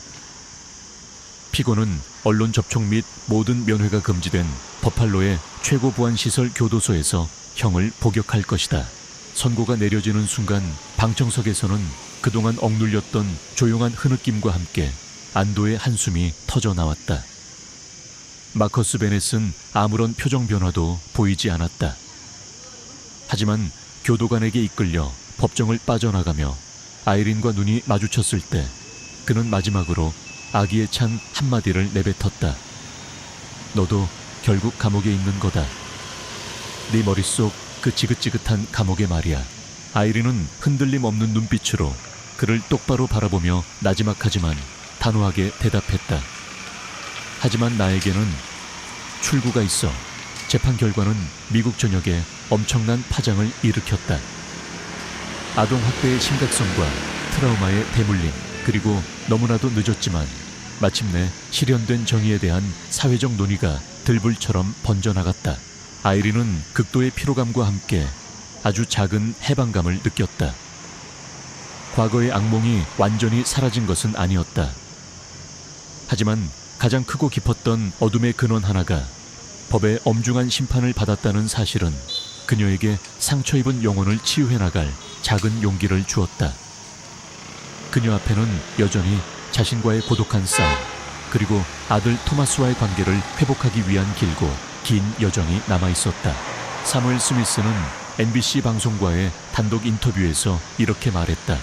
피고는 언론 접촉 및 모든 면회가 금지된 버팔로의 최고보안시설 교도소에서 형을 복역할 것이다. 선고가 내려지는 순간 방청석에서는 그동안 억눌렸던 조용한 흐느낌과 함께 안도의 한숨이 터져 나왔다. 마커스 베넷은 아무런 표정 변화도 보이지 않았다. 하지만 교도관에게 이끌려 법정을 빠져나가며 아이린과 눈이 마주쳤을 때 그는 마지막으로 아기에 찬 한마디를 내뱉었다. 너도 결국 감옥에 있는 거다. 네 머릿속 그 지긋지긋한 감옥의 말이야. 아이린은 흔들림 없는 눈빛으로 그를 똑바로 바라보며 나지막하지만 단호하게 대답했다. 하지만 나에게는 출구가 있어. 재판 결과는 미국 전역에 엄청난 파장을 일으켰다. 아동학대의 심각성과 트라우마의 대물림, 그리고 너무나도 늦었지만 마침내 실현된 정의에 대한 사회적 논의가 들불처럼 번져나갔다. 아이린은 극도의 피로감과 함께 아주 작은 해방감을 느꼈다. 과거의 악몽이 완전히 사라진 것은 아니었다. 하지만 가장 크고 깊었던 어둠의 근원 하나가 법의 엄중한 심판을 받았다는 사실은 그녀에게 상처 입은 영혼을 치유해 나갈 작은 용기를 주었다. 그녀 앞에는 여전히 자신과의 고독한 싸움, 그리고 아들 토마스와의 관계를 회복하기 위한 길고 긴 여정이 남아 있었다. 사무엘 스미스는 NBC 방송과의 단독 인터뷰에서 이렇게 말했다.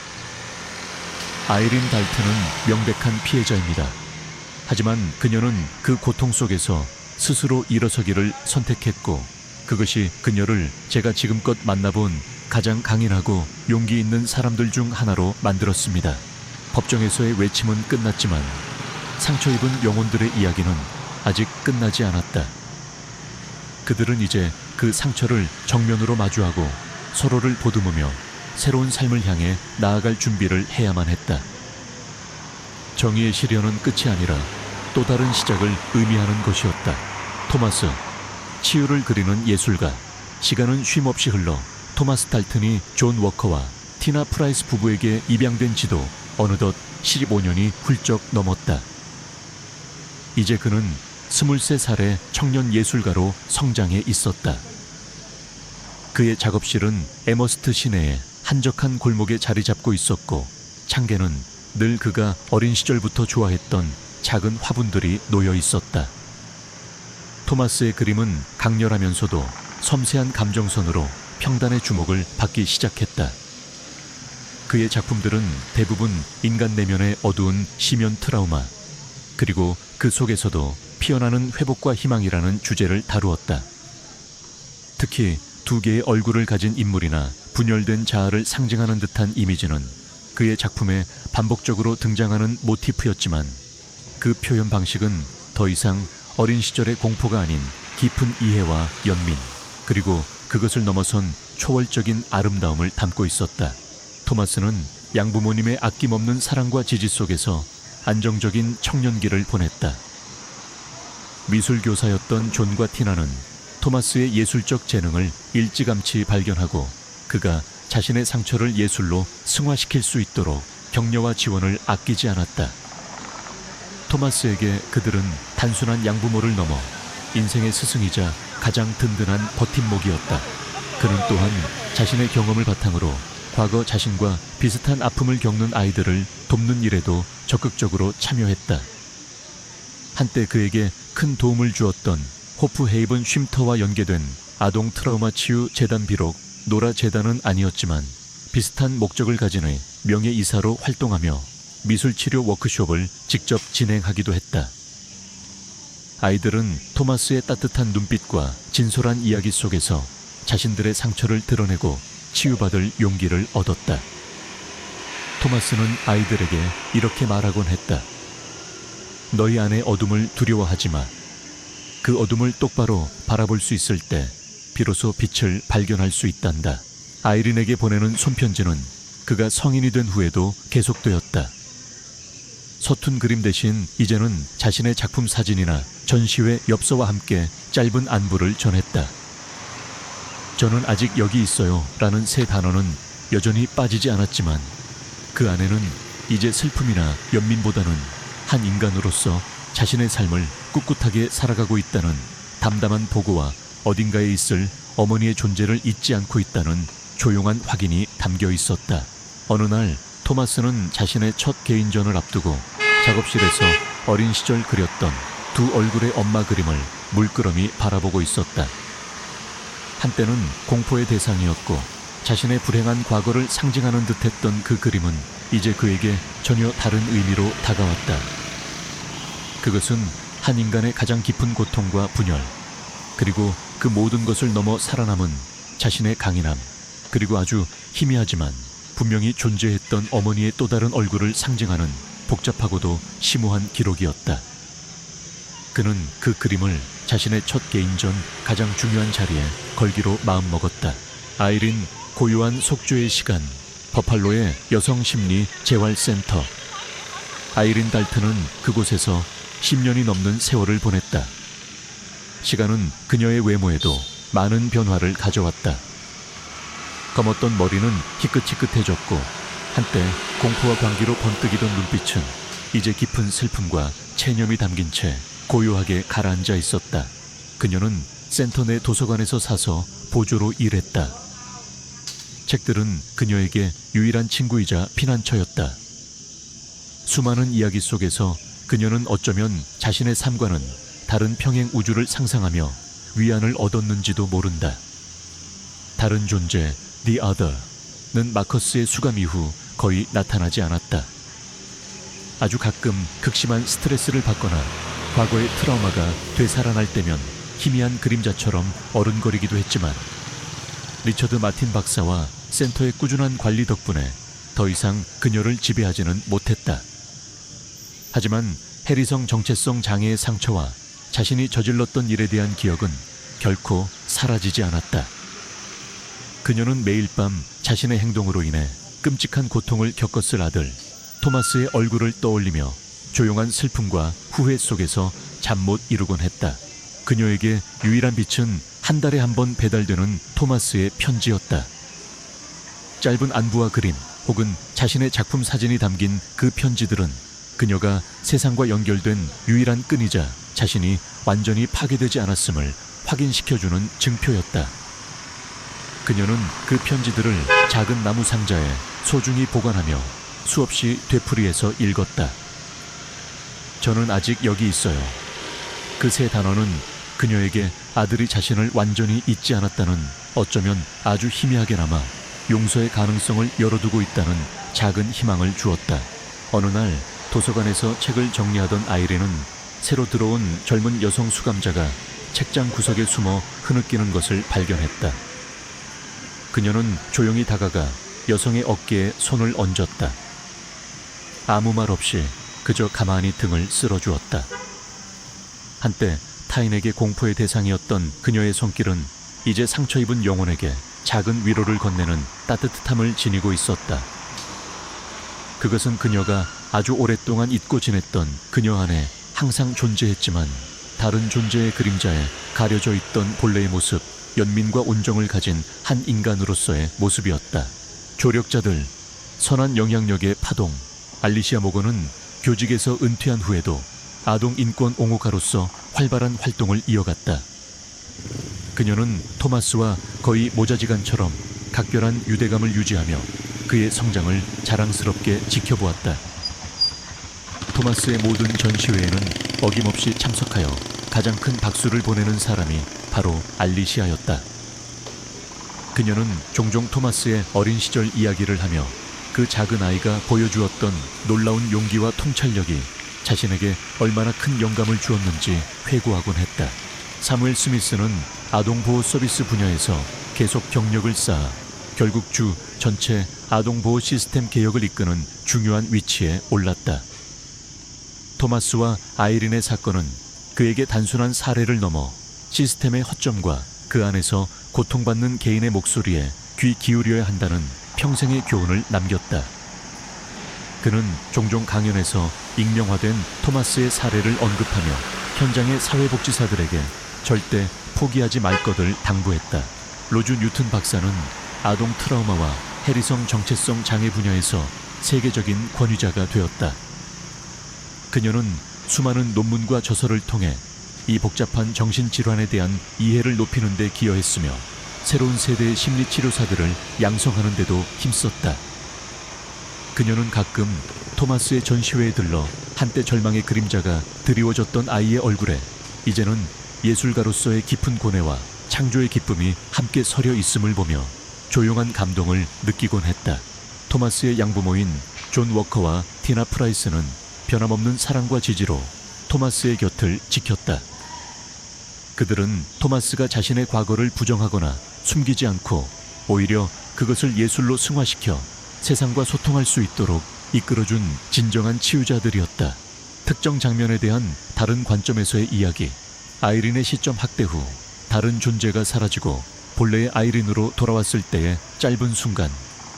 아이린 달튼은 명백한 피해자입니다. 하지만 그녀는 그 고통 속에서 스스로 일어서기를 선택했고, 그것이 그녀를 제가 지금껏 만나본 가장 강인하고 용기 있는 사람들 중 하나로 만들었습니다. 법정에서의 외침은 끝났지만 상처 입은 영혼들의 이야기는 아직 끝나지 않았다. 그들은 이제 그 상처를 정면으로 마주하고 서로를 보듬으며 새로운 삶을 향해 나아갈 준비를 해야만 했다. 정의의 시련은 끝이 아니라 또 다른 시작을 의미하는 것이었다. 토마스, 치유를 그리는 예술가. 시간은 쉼없이 흘러 토마스 달튼이 존 워커와 티나 프라이스 부부에게 입양된 지도 어느덧 15년이 훌쩍 넘었다. 이제 그는 23살의 청년 예술가로 성장해 있었다. 그의 작업실은 에머스트 시내의 한적한 골목에 자리 잡고 있었고, 창계는 늘 그가 어린 시절부터 좋아했던 작은 화분들이 놓여 있었다. 토마스의 그림은 강렬하면서도 섬세한 감정선으로 평단의 주목을 받기 시작했다. 그의 작품들은 대부분 인간 내면의 어두운 심연 트라우마, 그리고 그 속에서도 피어나는 회복과 희망이라는 주제를 다루었다. 특히 두 개의 얼굴을 가진 인물이나 분열된 자아를 상징하는 듯한 이미지는 그의 작품에 반복적으로 등장하는 모티프였지만, 그 표현 방식은 더 이상 어린 시절의 공포가 아닌 깊은 이해와 연민, 그리고 그것을 넘어선 초월적인 아름다움을 담고 있었다. 토마스는 양부모님의 아낌없는 사랑과 지지 속에서 안정적인 청년기를 보냈다. 미술교사였던 존과 티나는 토마스의 예술적 재능을 일찌감치 발견하고 그가 자신의 상처를 예술로 승화시킬 수 있도록 격려와 지원을 아끼지 않았다. 토마스에게 그들은 단순한 양부모를 넘어 인생의 스승이자 가장 든든한 버팀목이었다. 그는 또한 자신의 경험을 바탕으로 과거 자신과 비슷한 아픔을 겪는 아이들을 돕는 일에도 적극적으로 참여했다. 한때 그에게 큰 도움을 주었던 호프 헤이븐 쉼터와 연계된 아동 트라우마 치유 재단, 비록 노라 재단은 아니었지만 비슷한 목적을 가진 명예이사로 활동하며 미술치료 워크숍을 직접 진행하기도 했다. 아이들은 토마스의 따뜻한 눈빛과 진솔한 이야기 속에서 자신들의 상처를 드러내고 치유받을 용기를 얻었다. 토마스는 아이들에게 이렇게 말하곤 했다. 너희 안의 어둠을 두려워하지 마. 그 어둠을 똑바로 바라볼 수 있을 때 비로소 빛을 발견할 수 있단다. 아이린에게 보내는 손편지는 그가 성인이 된 후에도 계속되었다. 서툰 그림 대신 이제는 자신의 작품 사진이나 전시회 엽서와 함께 짧은 안부를 전했다. 저는 아직 여기 있어요 라는 세 단어는 여전히 빠지지 않았지만, 그 안에는 이제 슬픔이나 연민보다는 한 인간으로서 자신의 삶을 꿋꿋하게 살아가고 있다는 담담한 보고와 어딘가에 있을 어머니의 존재를 잊지 않고 있다는 조용한 확인이 담겨 있었다. 어느 날 토마스는 자신의 첫 개인전을 앞두고 작업실에서 어린 시절 그렸던 두 얼굴의 엄마 그림을 물끄러미 바라보고 있었다. 한때는 공포의 대상이었고 자신의 불행한 과거를 상징하는 듯했던 그 그림은 이제 그에게 전혀 다른 의미로 다가왔다. 그것은 한 인간의 가장 깊은 고통과 분열, 그리고 그 모든 것을 넘어 살아남은 자신의 강인함, 그리고 아주 희미하지만 분명히 존재했던 어머니의 또 다른 얼굴을 상징하는 복잡하고도 심오한 기록이었다. 그는 그 그림을 자신의 첫 개인전 가장 중요한 자리에 걸기로 마음먹었다. 아이린 고요한 속죄의 시간, 버팔로의 여성심리 재활센터. 아이린 달튼은 그곳에서 10년이 넘는 세월을 보냈다. 시간은 그녀의 외모에도 많은 변화를 가져왔다. 검었던 머리는 희끗희끗해졌고 한때 공포와 광기로 번뜩이던 눈빛은 이제 깊은 슬픔과 체념이 담긴 채 고요하게 가라앉아 있었다. 그녀는 센터 내 도서관에서 사서 보조로 일했다. 책들은 그녀에게 유일한 친구이자 피난처였다. 수많은 이야기 속에서 그녀는 어쩌면 자신의 삶과는 다른 평행 우주를 상상하며 위안을 얻었는지도 모른다. 다른 존재, The Other는 마커스의 수감 이후 거의 나타나지 않았다. 아주 가끔 극심한 스트레스를 받거나 과거의 트라우마가 되살아날 때면 희미한 그림자처럼 어른거리기도 했지만 리처드 마틴 박사와 센터의 꾸준한 관리 덕분에 더 이상 그녀를 지배하지는 못했다. 하지만 해리성 정체성 장애의 상처와 자신이 저질렀던 일에 대한 기억은 결코 사라지지 않았다. 그녀는 매일 밤 자신의 행동으로 인해 끔찍한 고통을 겪었을 아들 토마스의 얼굴을 떠올리며 조용한 슬픔과 후회 속에서 잠 못 이루곤 했다. 그녀에게 유일한 빛은 한 달에 한 번 배달되는 토마스의 편지였다. 짧은 안부와 그림 혹은 자신의 작품 사진이 담긴 그 편지들은 그녀가 세상과 연결된 유일한 끈이자 자신이 완전히 파괴되지 않았음을 확인시켜주는 증표였다. 그녀는 그 편지들을 작은 나무 상자에 소중히 보관하며 수없이 되풀이해서 읽었다. 저는 아직 여기 있어요. 그 세 단어는 그녀에게 아들이 자신을 완전히 잊지 않았다는 어쩌면 아주 희미하게나마 용서의 가능성을 열어두고 있다는 작은 희망을 주었다. 어느 날 도서관에서 책을 정리하던 아이린은 새로 들어온 젊은 여성 수감자가 책장 구석에 숨어 흐느끼는 것을 발견했다. 그녀는 조용히 다가가 여성의 어깨에 손을 얹었다. 아무 말 없이 그저 가만히 등을 쓸어주었다. 한때 타인에게 공포의 대상이었던 그녀의 손길은 이제 상처 입은 영혼에게 작은 위로를 건네는 따뜻함을 지니고 있었다. 그것은 그녀가 아주 오랫동안 잊고 지냈던 그녀 안에 항상 존재했지만 다른 존재의 그림자에 가려져 있던 본래의 모습, 연민과 온정을 가진 한 인간으로서의 모습이었다. 조력자들, 선한 영향력의 파동. 알리시아 모건은 교직에서 은퇴한 후에도 아동 인권 옹호가로서 활발한 활동을 이어갔다. 그녀는 토마스와 거의 모자지간처럼 각별한 유대감을 유지하며 그의 성장을 자랑스럽게 지켜보았다. 토마스의 모든 전시회에는 어김없이 참석하여 가장 큰 박수를 보내는 사람이 바로 알리시아였다. 그녀는 종종 토마스의 어린 시절 이야기를 하며 그 작은 아이가 보여주었던 놀라운 용기와 통찰력이 자신에게 얼마나 큰 영감을 주었는지 회고하곤 했다. 사무엘 스미스는 아동보호 서비스 분야에서 계속 경력을 쌓아 결국 주 전체 아동보호 시스템 개혁을 이끄는 중요한 위치에 올랐다. 토마스와 아이린의 사건은 그에게 단순한 사례를 넘어 시스템의 허점과 그 안에서 고통받는 개인의 목소리에 귀 기울여야 한다는 평생의 교훈을 남겼다. 그는 종종 강연에서 익명화된 토마스의 사례를 언급하며 현장의 사회복지사들에게 절대 포기하지 말 것을 당부했다. 로즈 뉴튼 박사는 아동 트라우마와 해리성 정체성 장애 분야에서 세계적인 권위자가 되었다. 그녀는 수많은 논문과 저서를 통해 이 복잡한 정신질환에 대한 이해를 높이는 데 기여했으며 새로운 세대의 심리치료사들을 양성하는 데도 힘썼다. 그녀는 가끔 토마스의 전시회에 들러 한때 절망의 그림자가 드리워졌던 아이의 얼굴에 이제는 예술가로서의 깊은 고뇌와 창조의 기쁨이 함께 서려 있음을 보며 조용한 감동을 느끼곤 했다. 토마스의 양부모인 존 워커와 티나 프라이스는 변함없는 사랑과 지지로 토마스의 곁을 지켰다. 그들은 토마스가 자신의 과거를 부정하거나 숨기지 않고 오히려 그것을 예술로 승화시켜 세상과 소통할 수 있도록 이끌어준 진정한 치유자들이었다. 특정 장면에 대한 다른 관점에서의 이야기, 아이린의 시점 확대 후 다른 존재가 사라지고 본래의 아이린으로 돌아왔을 때의 짧은 순간,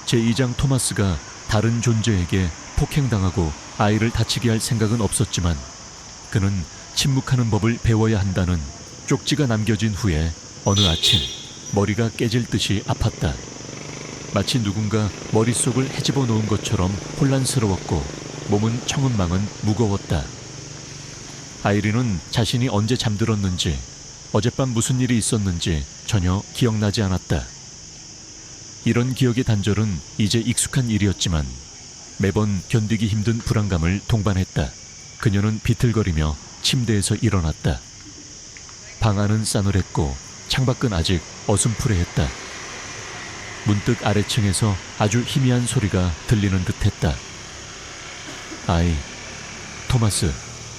제2장 토마스가 다른 존재에게 폭행당하고 아이를 다치게 할 생각은 없었지만 그는 침묵하는 법을 배워야 한다는 쪽지가 남겨진 후에 어느 아침 머리가 깨질 듯이 아팠다. 마치 누군가 머릿속을 헤집어 놓은 것처럼 혼란스러웠고 몸은 청은망은 무거웠다. 아이린은 자신이 언제 잠들었는지, 어젯밤 무슨 일이 있었는지 전혀 기억나지 않았다. 이런 기억의 단절은 이제 익숙한 일이었지만 매번 견디기 힘든 불안감을 동반했다. 그녀는 비틀거리며 침대에서 일어났다. 방 안은 싸늘했고 창밖은 아직 어슴푸레했다. 문득 아래층에서 아주 희미한 소리가 들리는 듯했다. 아이, 토마스.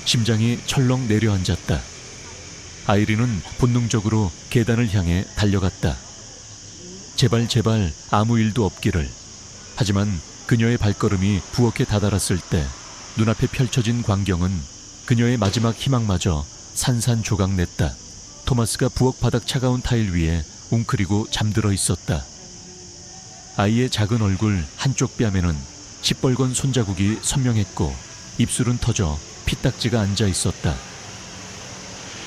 심장이 철렁 내려앉았다. 아이린은 본능적으로 계단을 향해 달려갔다. 제발 아무 일도 없기를. 하지만 그녀의 발걸음이 부엌에 다다랐을 때 눈앞에 펼쳐진 광경은 그녀의 마지막 희망마저 산산조각냈다. 토마스가 부엌 바닥 차가운 타일 위에 웅크리고 잠들어 있었다. 아이의 작은 얼굴 한쪽 뺨에는 시뻘건 손자국이 선명했고 입술은 터져 피딱지가 앉아 있었다.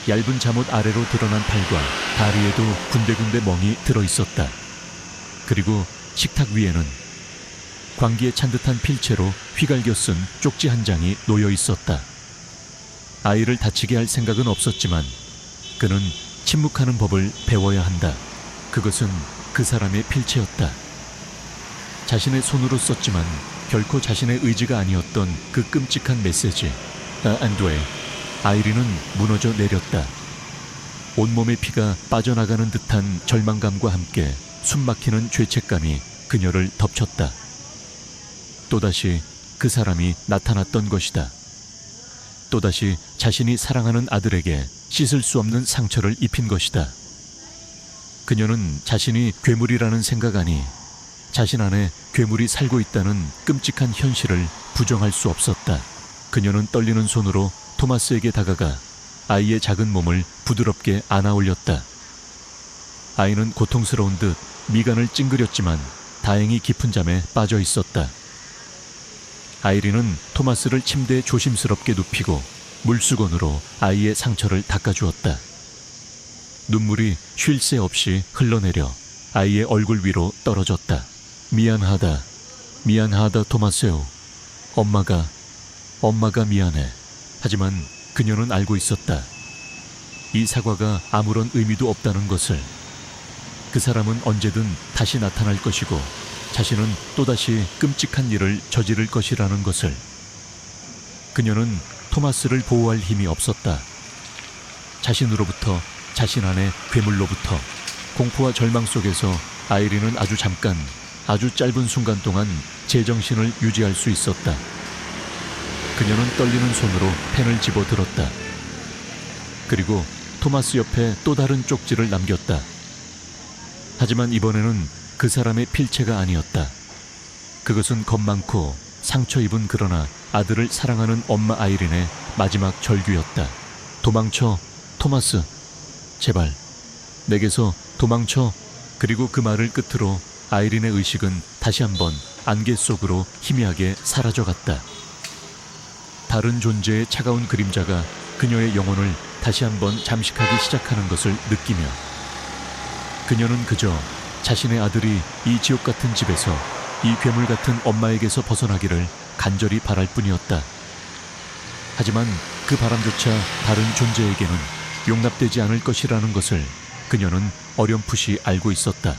얇은 잠옷 아래로 드러난 팔과 다리에도 군데군데 멍이 들어 있었다. 그리고 식탁 위에는 광기에 찬 듯한 필체로 휘갈겨 쓴 쪽지 한 장이 놓여 있었다. 아이를 다치게 할 생각은 없었지만 그는 침묵하는 법을 배워야 한다. 그것은 그 사람의 필체였다. 자신의 손으로 썼지만 결코 자신의 의지가 아니었던 그 끔찍한 메시지. 안 돼. 아이린은 무너져 내렸다. 온몸의 피가 빠져나가는 듯한 절망감과 함께 숨막히는 죄책감이 그녀를 덮쳤다. 또다시 그 사람이 나타났던 것이다. 또다시 자신이 사랑하는 아들에게 씻을 수 없는 상처를 입힌 것이다. 그녀는 자신이 괴물이라는 생각 아니 자신 안에 괴물이 살고 있다는 끔찍한 현실을 부정할 수 없었다. 그녀는 떨리는 손으로 토마스에게 다가가 아이의 작은 몸을 부드럽게 안아 올렸다. 아이는 고통스러운 듯 미간을 찡그렸지만 다행히 깊은 잠에 빠져 있었다. 아이린은 토마스를 침대에 조심스럽게 눕히고 물수건으로 아이의 상처를 닦아주었다. 눈물이 쉴 새 없이 흘러내려 아이의 얼굴 위로 떨어졌다. 미안하다 토마스요. 엄마가 미안해. 하지만 그녀는 알고 있었다. 이 사과가 아무런 의미도 없다는 것을. 그 사람은 언제든 다시 나타날 것이고 자신은 또다시 끔찍한 일을 저지를 것이라는 것을. 그녀는 토마스를 보호할 힘이 없었다. 자신으로부터, 자신 안의 괴물로부터. 공포와 절망 속에서 아이린은 아주 짧은 순간 동안 제정신을 유지할 수 있었다. 그녀는 떨리는 손으로 펜을 집어들었다. 그리고 토마스 옆에 또 다른 쪽지를 남겼다. 하지만 이번에는 그 사람의 필체가 아니었다. 그것은 겁 많고 상처 입은 그러나 아들을 사랑하는 엄마 아이린의 마지막 절규였다. 도망쳐, 토마스. 제발, 내게서 도망쳐. 그리고 그 말을 끝으로 아이린의 의식은 다시 한번 안개 속으로 희미하게 사라져갔다. 다른 존재의 차가운 그림자가 그녀의 영혼을 다시 한번 잠식하기 시작하는 것을 느끼며 그녀는 그저 자신의 아들이 이 지옥 같은 집에서 이 괴물 같은 엄마에게서 벗어나기를 간절히 바랄 뿐이었다. 하지만 그 바람조차 다른 존재에게는 용납되지 않을 것이라는 것을 그녀는 어렴풋이 알고 있었다.